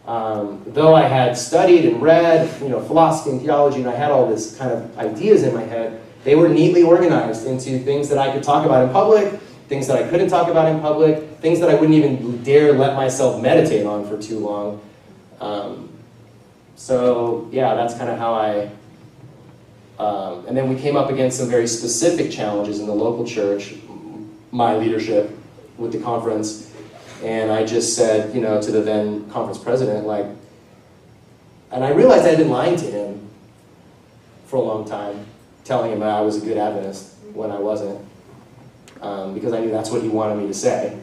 though I had studied and read, philosophy and theology, and I had all this kind of ideas in my head, they were neatly organized into things that I could talk about in public, things that I couldn't talk about in public, things that I wouldn't even dare let myself meditate on for too long. So yeah, that's kind of how and then we came up against some very specific challenges in the local church, my leadership with the conference, and I just said, to the then conference president, and I realized I had been lying to him for a long time, telling him I was a good Adventist when I wasn't, because I knew that's what he wanted me to say.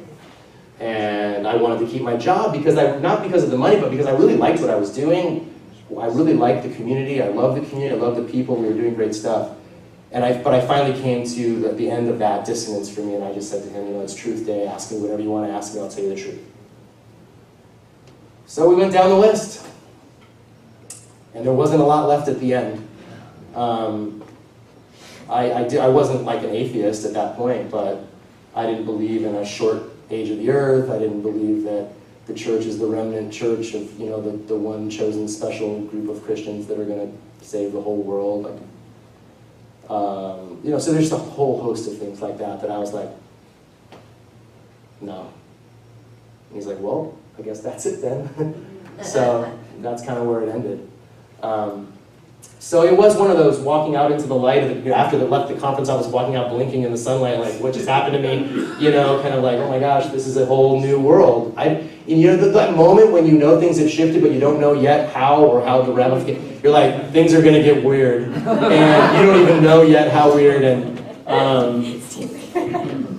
And I wanted to keep my job not because of the money, but because I really liked what I was doing. I really liked the community. I loved the community. I loved the people. We were doing great stuff. But I finally came to the end of that dissonance for me, and I just said to him, it's Truth Day. Ask me whatever you want to ask me. I'll tell you the truth. So we went down the list, and there wasn't a lot left at the end. I wasn't like an atheist at that point, but I didn't believe in a short age of the earth. I didn't believe that the church is the remnant church of the one chosen special group of Christians that are going to save the whole world. So there's a whole host of things like that I was like, no. And he's like, well, I guess that's it then. So that's kind of where it ended. So it was one of those walking out into the light after they left the conference. I was walking out blinking in the sunlight, like, what just happened to me? Kind of like, oh my gosh, this is a whole new world. That moment when things have shifted, but you don't know yet how the ramifications. You're like, things are going to get weird, and you don't even know yet how weird.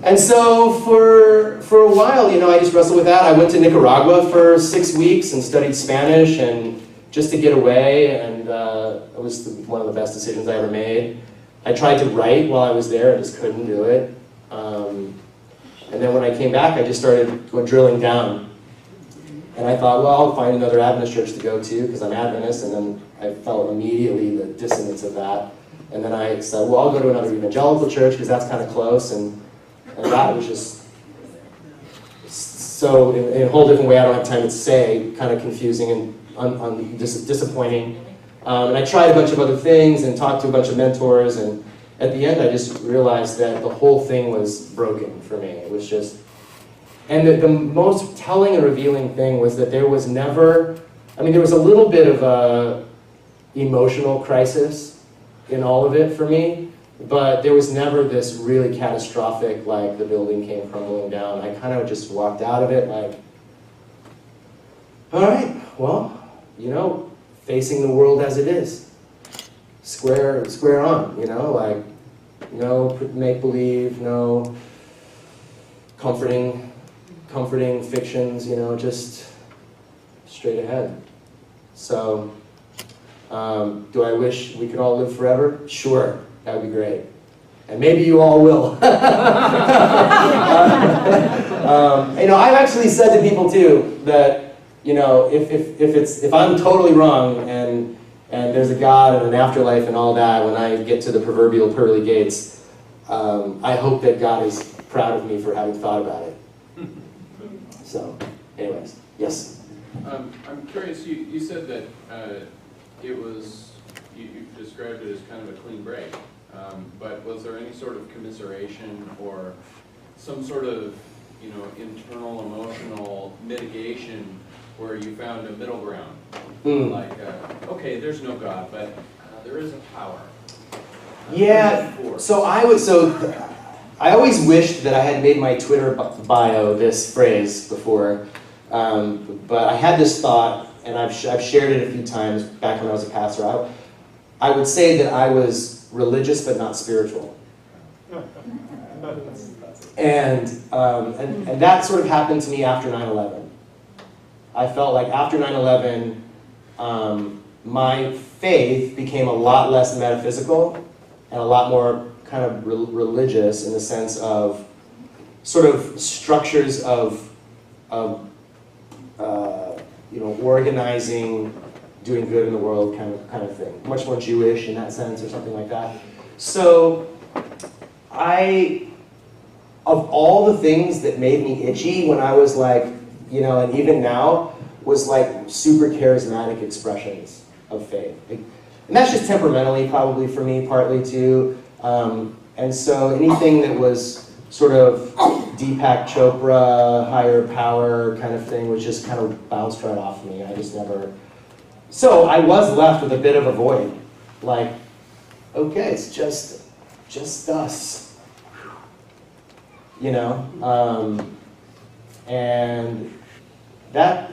And so for a while, I just wrestled with that. I went to Nicaragua for 6 weeks and studied Spanish, and just to get away, and it was one of the best decisions I ever made. I tried to write while I was there, I just couldn't do it. And then when I came back, I just started drilling down. And I thought, well, I'll find another Adventist church to go to, because I'm Adventist, and then I felt immediately the dissonance of that. And then I said, well, I'll go to another evangelical church, because that's kind of close, and that was just so, in a whole different way I don't have time to say, kind of confusing and disappointing. And I tried a bunch of other things and talked to a bunch of mentors, and at the end I just realized that the whole thing was broken for me. It was just, and the most telling and revealing thing was that there was never, there was a little bit of a emotional crisis in all of it for me, but there was never this really catastrophic, like the building came crumbling down. I kind of just walked out of it like, all right, well, facing the world as it is. Square on, no make-believe, no comforting fictions, just straight ahead. So, do I wish we could all live forever? Sure, that would be great. And maybe you all will. I've actually said to people too that, if I'm totally wrong and there's a God and an afterlife and all that, when I get to the proverbial pearly gates, I hope that God is proud of me for having thought about it. So, anyways, yes? I'm curious, you said that you described it as kind of a clean break, but was there any sort of commiseration or some sort of internal emotional mitigation where you found a middle ground? Like, okay, there's no God, but there is a power. Yeah, so I always wished that I had made my Twitter bio this phrase before, but I had this thought, and I've shared it a few times back when I was a pastor. I would say that I was religious but not spiritual. And that sort of happened to me after 9/11. I felt like after 9/11, my faith became a lot less metaphysical and a lot more kind of religious in the sense of sort of structures of organizing, doing good in the world kind of thing. Much more Jewish in that sense or something like that. So of all the things that made me itchy when I was like you know, and even now, was like super charismatic expressions of faith. And that's just temperamentally probably for me, partly too. And so anything that was sort of Deepak Chopra, higher power kind of thing was just kind of bounced right off me. I just never... So I was left with a bit of a void. Like, okay, it's just us. You know? And that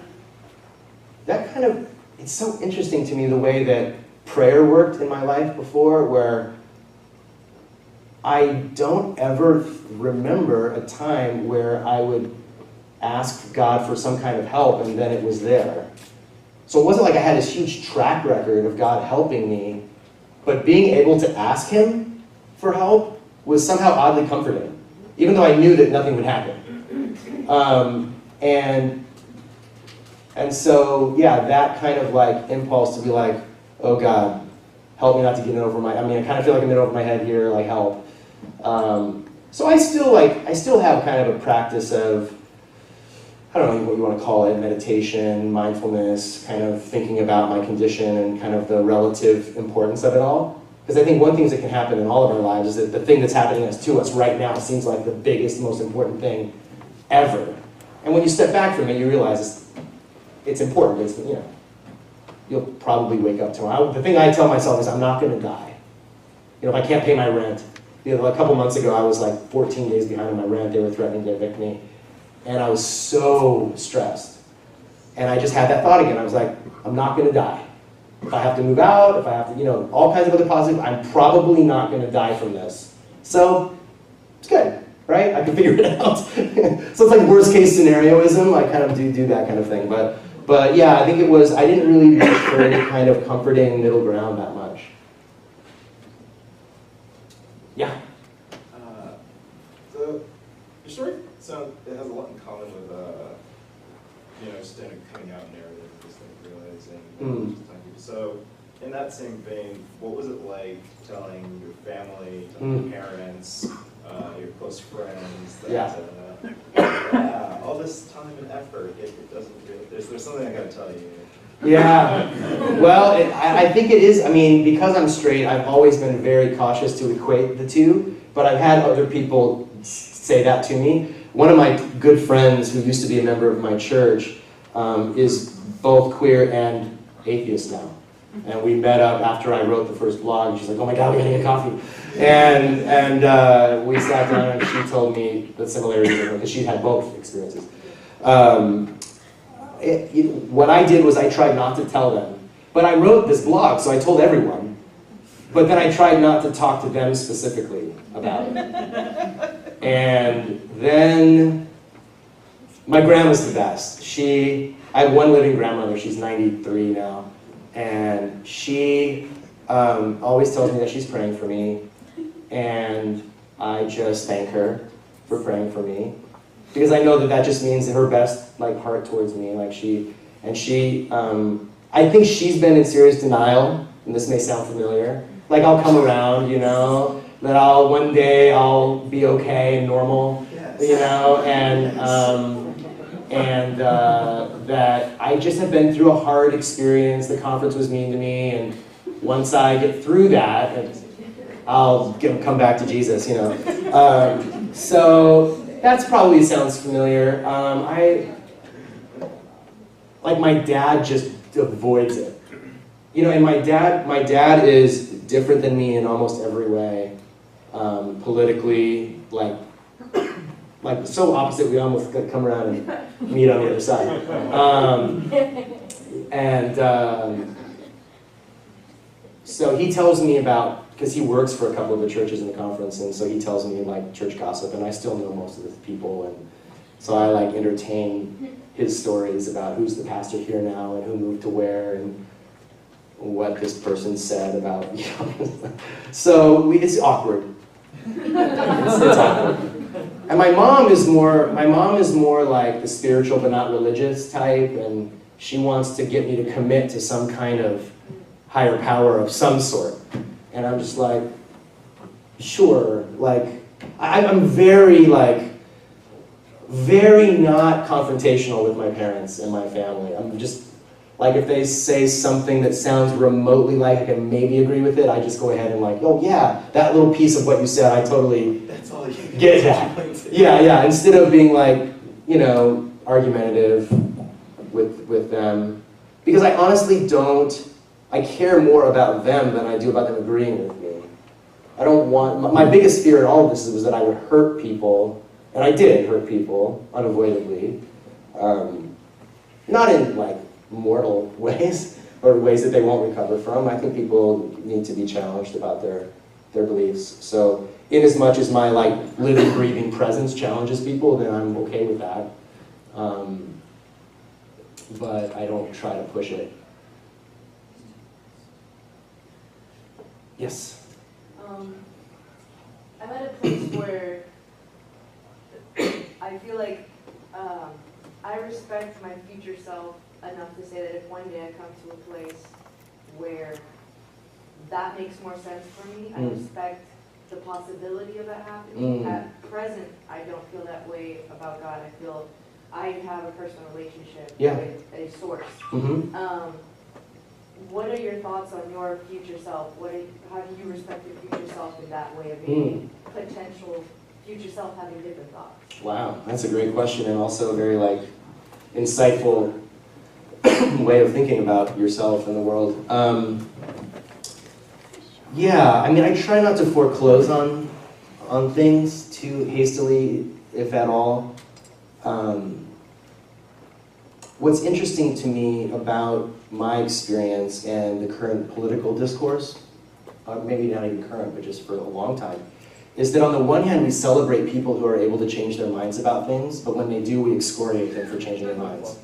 kind of, it's so interesting to me the way that prayer worked in my life before, where I don't ever remember a time where I would ask God for some kind of help and then it was there. So it wasn't like I had this huge track record of God helping me, but being able to ask Him for help was somehow oddly comforting, even though I knew that nothing would happen. And so, yeah, that kind of like impulse to be like, oh God, help me not to get in over my, I mean, I kind of feel like I'm in over my head here, like help. So I still have kind of a practice of, I don't know what you want to call it, meditation, mindfulness, kind of thinking about my condition and kind of the relative importance of it all. Because I think one thing that can happen in all of our lives is that the thing that's happening to us right now seems like the biggest, most important thing ever. And when you step back from it, you realize it's important. It's, you know, you'll probably wake up tomorrow. The thing I tell myself is I'm not going to die. You know, if I can't pay my rent. You know, a couple months ago, I was like 14 days behind on my rent. They were threatening to evict me. And I was so stressed. And I just had that thought again. I was like, I'm not going to die. If I have to move out, if I have to, you know, all kinds of other positive, I'm probably not going to die from this. So, it's good, right? I can figure it out. So it's like worst case scenarioism. I kind of do that kind of thing. But yeah, I think it was, I didn't really look for any kind of comforting middle ground that much. Yeah? So, your story it has a lot in common with, you know, just kind of coming out narrative, just like realizing, So, in that same vein, what was it like telling your family, telling your parents, your close friends that, all this time and effort, it doesn't really, there's something I gotta tell you. Yeah, well, I think it is, I mean, because I'm straight, I've always been very cautious to equate the two, but I've had other people say that to me. One of my good friends who used to be a member of my church is both queer and atheist now. And we met up after I wrote the first blog, and she's like, oh my God, we gotta get coffee. And we sat down and she told me the similarities of her, because she had both experiences. What I did was I tried not to tell them. But I wrote this blog, so I told everyone. But then I tried not to talk to them specifically about it. And then my grandma's the best. I have one living grandmother, she's 93 now. And she always tells me that she's praying for me. And I just thank her for praying for me. Because I know that just means her best heart towards me. I think she's been in serious denial, and this may sound familiar. Like I'll come around, you know, that one day I'll be okay and normal, you know, and that I just have been through a hard experience. The conference was mean to me, and once I get through that, I'll come back to Jesus, you know. So that's probably sounds familiar. My dad just avoids it. You know, and my dad is different than me in almost every way. Politically, so opposite, we almost come around and meet on the other side. So he tells me about, because he works for a couple of the churches in the conference, and so he tells me church gossip, and I still know most of the people, and so I entertain his stories about who's the pastor here now, and who moved to where, and what this person said about, you know. So it's awkward. It's awkward. And my mom is more like the spiritual but not religious type, and she wants to get me to commit to some kind of higher power of some sort. And I'm just like, sure, I'm very very not confrontational with my parents and my family. I'm just, like if they say something that sounds remotely like I can maybe agree with it, I just go ahead and like, oh yeah, that little piece of what you said, I totally That's all you get that. Yeah, instead of being like, you know, argumentative with them. Because I honestly I care more about them than I do about them agreeing with me. I don't want, my biggest fear in all of this was that I would hurt people, and I did hurt people, unavoidably. Not in like mortal ways, or ways that they won't recover from. I think people need to be challenged about their beliefs. So, in as much as my like living, breathing presence challenges people, then I'm okay with that. But I don't try to push it. Yes? I'm at a place where I feel like I respect my future self enough to say that if one day I come to a place where that makes more sense for me, I respect the possibility of that happening. At present, I don't feel that way about God. I feel I have a personal relationship with a source. What are your thoughts on your future self? How do you respect your future self in that way of being potential future self having different thoughts? Wow, that's a great question, and also a very like insightful way of thinking about yourself and the world. Yeah, I mean, I try not to foreclose on things too hastily, if at all. What's interesting to me about my experience and the current political discourse, maybe not even current, but just for a long time, is that on the one hand, we celebrate people who are able to change their minds about things, but when they do, we excoriate them for changing their minds.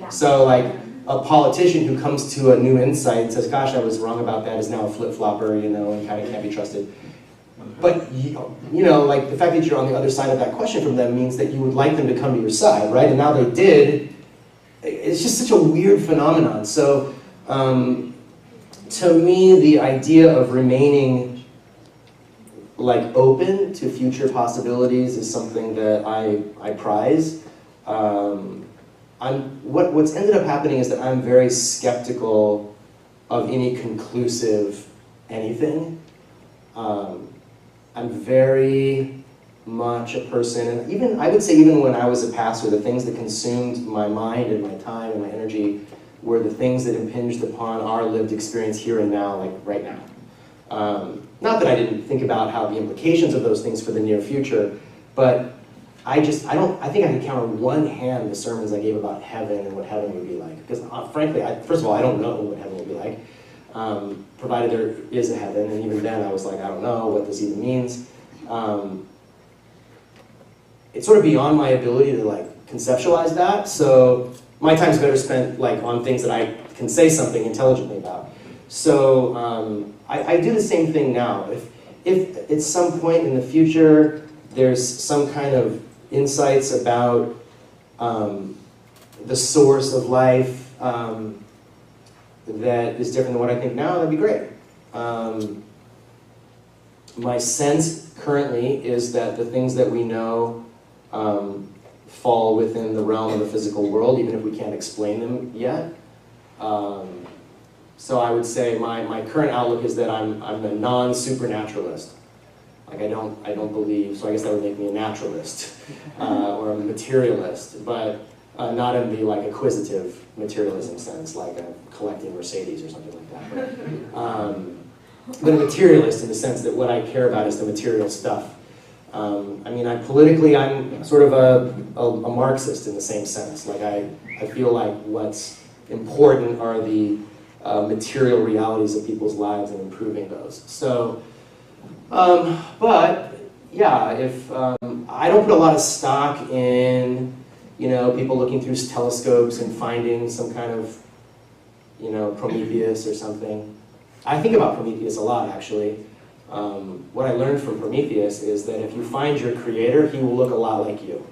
Yeah. So like a politician who comes to a new insight and says, gosh, I was wrong about that, is now a flip-flopper, you know, and kind of can't be trusted. But, you know, like the fact that you're on the other side of that question from them means that you would like them to come to your side, right? And now they did. It's just such a weird phenomenon. So, to me, the idea of remaining like open to future possibilities is something that I prize. What's ended up happening is that I'm very skeptical of any conclusive anything. I'm very much a person, and even I would say even when I was a pastor, the things that consumed my mind and my time and my energy were the things that impinged upon our lived experience here and now, like right now. Not that I didn't think about how the implications of those things for the near future, but I think I can count on one hand the sermons I gave about heaven and what heaven would be like. Because frankly, first of all, I don't know what heaven will be like, provided there is a heaven, and even then I was like, I don't know what this even means. It's sort of beyond my ability to like conceptualize that, so my time's better spent like on things that I can say something intelligently about. So I do the same thing now. If at some point in the future there's some kind of insights about the source of life that is different than what I think now, that'd be great. My sense currently is that the things that we know fall within the realm of the physical world, even if we can't explain them yet. So I would say my current outlook is that I'm a non-supernaturalist. Like I don't believe, so I guess that would make me a naturalist or a materialist, but not in the like acquisitive materialism sense, like collecting Mercedes or something like that. But a materialist in the sense that what I care about is the material stuff. I mean, politically, I'm sort of a Marxist in the same sense. Like I feel like what's important are the material realities of people's lives and improving those. So, but yeah, if I don't put a lot of stock in, you know, people looking through telescopes and finding some kind of, you know, Prometheus or something. I think about Prometheus a lot, actually. What I learned from Prometheus is that if you find your creator, he will look a lot like you.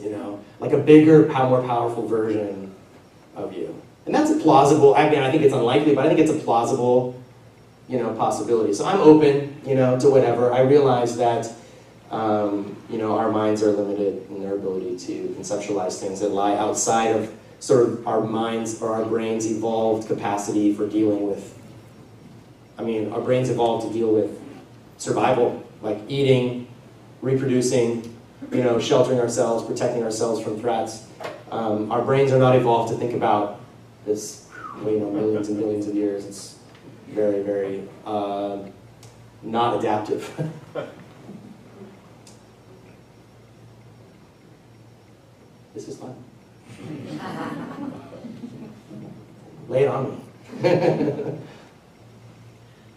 You know, like a bigger, more powerful version of you. And that's a plausible, I mean, I think it's unlikely, but I think it's a plausible, you know, possibility. So I'm open, you know, to whatever. I realize that You know, our minds are limited in their ability to conceptualize things that lie outside of sort of our minds or our brains' evolved capacity for dealing with, I mean, our brains evolved to deal with survival, like eating, reproducing, you know, sheltering ourselves, protecting ourselves from threats. Our brains are not evolved to think about this, you know, millions and billions of years. It's very, very not adaptive. This is fun. Lay it on me.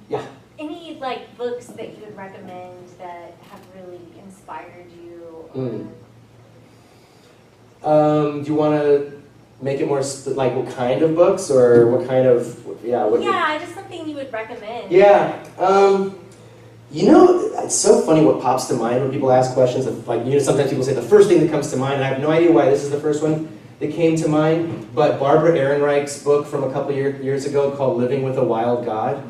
Yeah. Any like books that you would recommend that have really inspired you? Or... Do you want to make it more like what kind of books or what kind of just something you would recommend. Yeah. You know, it's so funny what pops to mind when people ask questions of, like, you know, sometimes people say the first thing that comes to mind, and I have no idea why this is the first one that came to mind, but Barbara Ehrenreich's book from a couple years ago called Living with a Wild God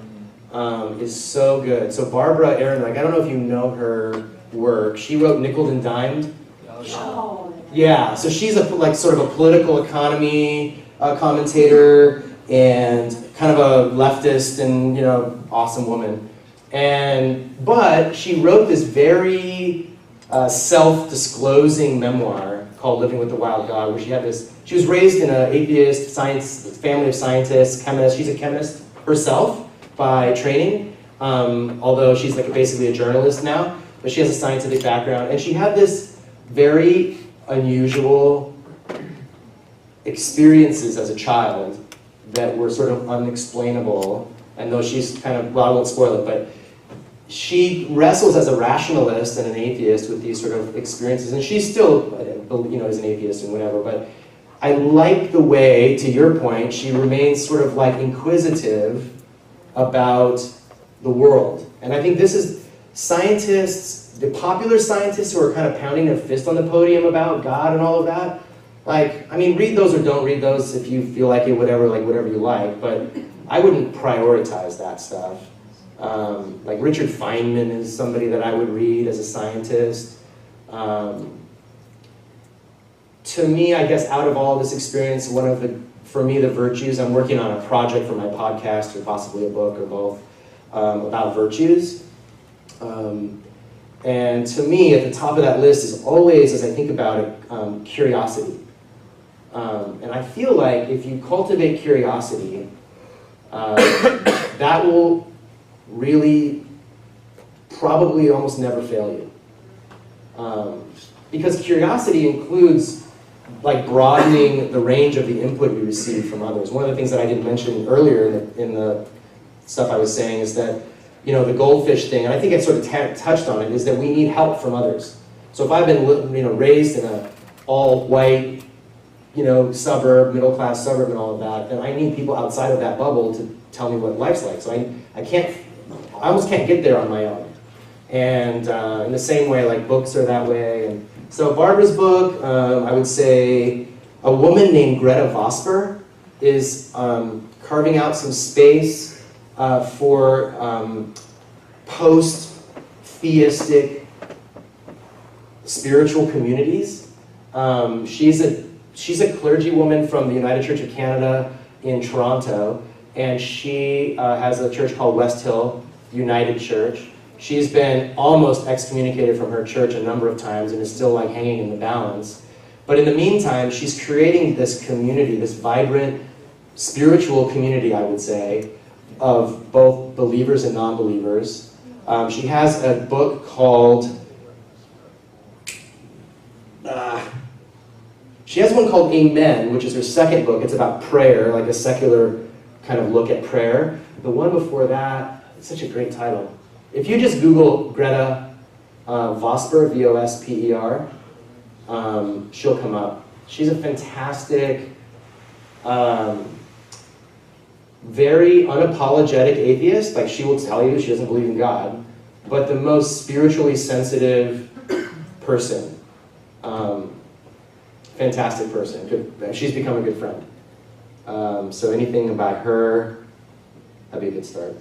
is so good. So Barbara Ehrenreich, I don't know if you know her work, she wrote Nickel and Dimed. Yeah, so she's sort of a political economy commentator and kind of a leftist and, you know, awesome woman. But she wrote this very self-disclosing memoir called Living with the Wild God, where she was raised in an atheist family of scientists, chemists. She's a chemist herself by training, although she's basically a journalist now, but she has a scientific background. And she had this very unusual experiences as a child that were sort of unexplainable. And though she's kind of, well, I won't spoil it, but she wrestles as a rationalist and an atheist with these sort of experiences, and she still, you know, is an atheist and whatever, but I like the way, to your point, she remains sort of like inquisitive about the world. And I think this is scientists, the popular scientists who are kind of pounding their fist on the podium about God and all of that. Like, I mean, read those or don't read those if you feel like it, whatever you like, but I wouldn't prioritize that stuff. Like Richard Feynman is somebody that I would read as a scientist. To me, I guess out of all this experience, for me, the virtues, I'm working on a project for my podcast or possibly a book or both about virtues. And to me, at the top of that list is always, as I think about it, curiosity. And I feel like if you cultivate curiosity, that will really probably almost never fail you. Because curiosity includes broadening the range of the input you receive from others. One of the things that I didn't mention earlier in the stuff I was saying is that, you know, the goldfish thing, and I think I sort of touched on it, is that we need help from others. So if I've been, you know, raised in an all-white, you know, suburb, middle-class suburb and all of that, then I need people outside of that bubble to tell me what life's like. So I almost can't get there on my own. And in the same way, like, books are that way. And so Barbara's book, I would say a woman named Greta Vosper is carving out some space for post-theistic spiritual communities. She's a clergywoman from the United Church of Canada in Toronto, and she has a church called West Hill United Church. She's been almost excommunicated from her church a number of times and is still hanging in the balance. But in the meantime, she's creating this community, this vibrant spiritual community, I would say, of both believers and non-believers. She has a book called, she has one called Amen, which is her second book. It's about prayer, like a secular kind of look at prayer. The one before that, it's such a great title. If you just Google Greta Vosper, V-O-S-P-E-R, she'll come up. She's a fantastic, very unapologetic atheist. Like, she will tell you she doesn't believe in God, but the most spiritually sensitive person. Fantastic person. She's become a good friend. So anything about her, that'd be a good start.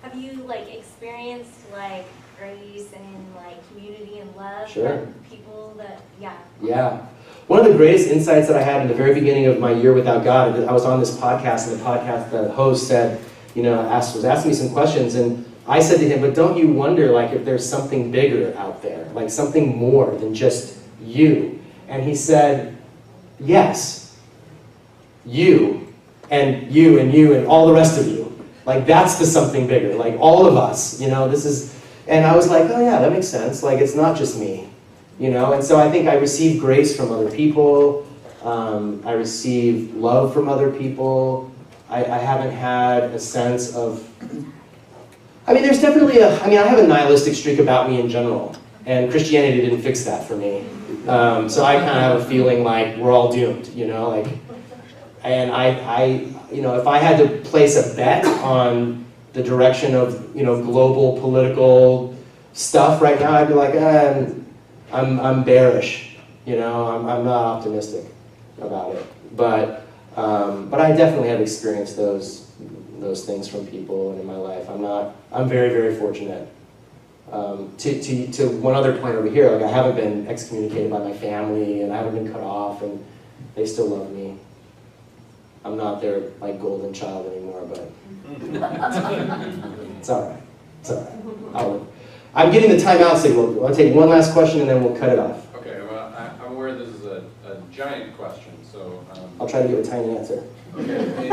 Have you experienced grace and like community and love. Sure. And people that, yeah. Yeah. One of the greatest insights that I had in the very beginning of my year without God, I was on this podcast, and the host said, was asking me some questions, and I said to him, but don't you wonder, like, if there's something bigger out there, like something more than just you? And he said, yes, you and you and you and all the rest of you. Like, that's the something bigger, like all of us, this is, and I was like, oh yeah, that makes sense. Like, it's not just me, and so I think I received grace from other people. I received love from other people. I haven't had a sense of, there's definitely I have a nihilistic streak about me in general, and Christianity didn't fix that for me. So I kind of have a feeling like we're all doomed, and if I had to place a bet on the direction of, global political stuff right now, I'd be like, I'm bearish, I'm not optimistic about it. But I definitely have experienced those things from people and in my life. I'm very, very fortunate. To one other point over here, like, I haven't been excommunicated by my family, and I haven't been cut off, and they still love me. I'm not their, like, golden child anymore, but it's all right. It's all right. I'm getting the timeout signal. I'll take one last question, and then we'll cut it off. Okay, well, I'm aware this is a giant question, so... I'll try to give a tiny answer. Okay,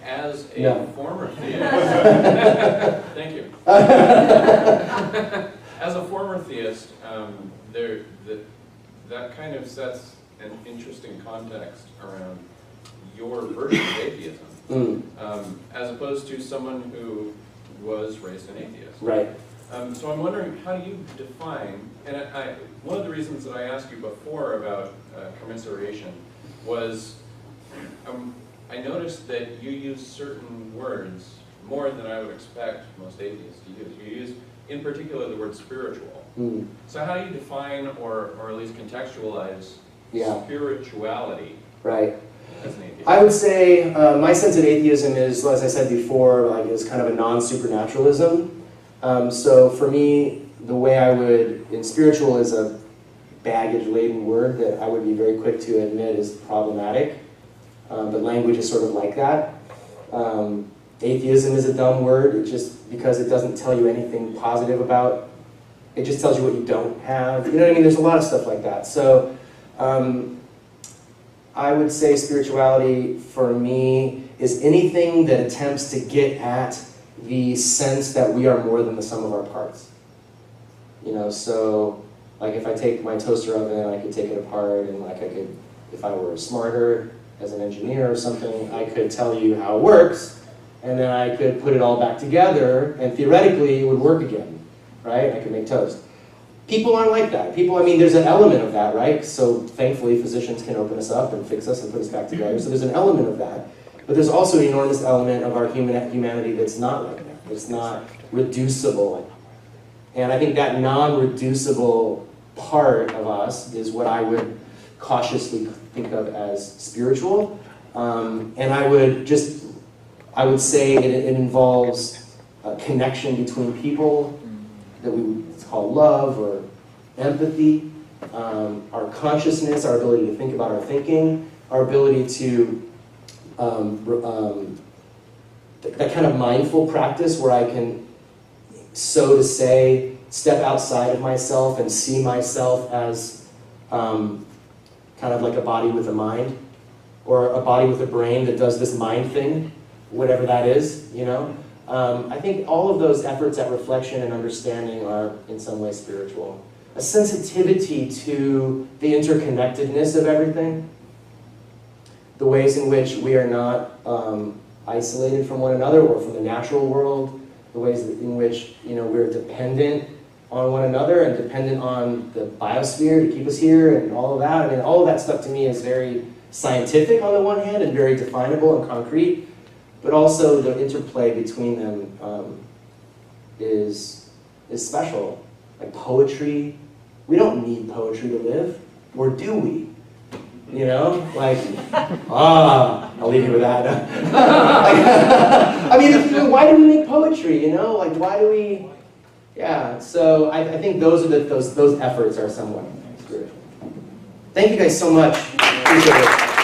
as a former theist... Thank you. As a former theist, that kind of sets an interesting context around your version of atheism, as opposed to someone who was raised an atheist. Right. So I'm wondering, how do you define, and one of the reasons that I asked you before about commiseration was, I noticed that you use certain words more than I would expect most atheists to use. You use, in particular, the word spiritual. So how do you define, or at least contextualize, spirituality? Right. As an atheist? I would say my sense of atheism is, as I said before, like, is kind of a non-supernaturalism. So for me, the way I would, and spiritual is a baggage-laden word that I would be very quick to admit is problematic, but language is sort of like that. Atheism is a dumb word, because it doesn't tell you anything positive about, it just tells you what you don't have. You know what I mean? There's a lot of stuff like that. So I would say spirituality for me is anything that attempts to get at the sense that we are more than the sum of our parts. So like, if I take my toaster oven, I could take it apart, and like, I could, if I were smarter as an engineer or something, I could tell you how it works, and then I could put it all back together, and theoretically it would work again, right? I could make toast. People aren't like that. There's an element of that, right? So thankfully, physicians can open us up and fix us and put us back together. So there's an element of that. But there's also an enormous element of our humanity that's not like that. It's not reducible. And I think that non-reducible part of us is what I would cautiously think of as spiritual. And I would say it involves a connection between people that we would call love or empathy, our consciousness, our ability to think about our thinking, our ability to that kind of mindful practice where I can, so to say, step outside of myself and see myself as kind of like a body with a mind, or a body with a brain that does this mind thing, whatever that is, I think all of those efforts at reflection and understanding are in some way spiritual. A sensitivity to the interconnectedness of everything, the ways in which we are not isolated from one another or from the natural world, the ways in which we're dependent on one another and dependent on the biosphere to keep us here and all of that. All of that stuff to me is very scientific on the one hand and very definable and concrete, but also the interplay between them is special. Like poetry, we don't need poetry to live, or do we? I'll leave you with that. why do we make poetry, Like, why do we, Yeah, so I think those efforts are somewhat spiritual. Thank you guys so much. Appreciate it.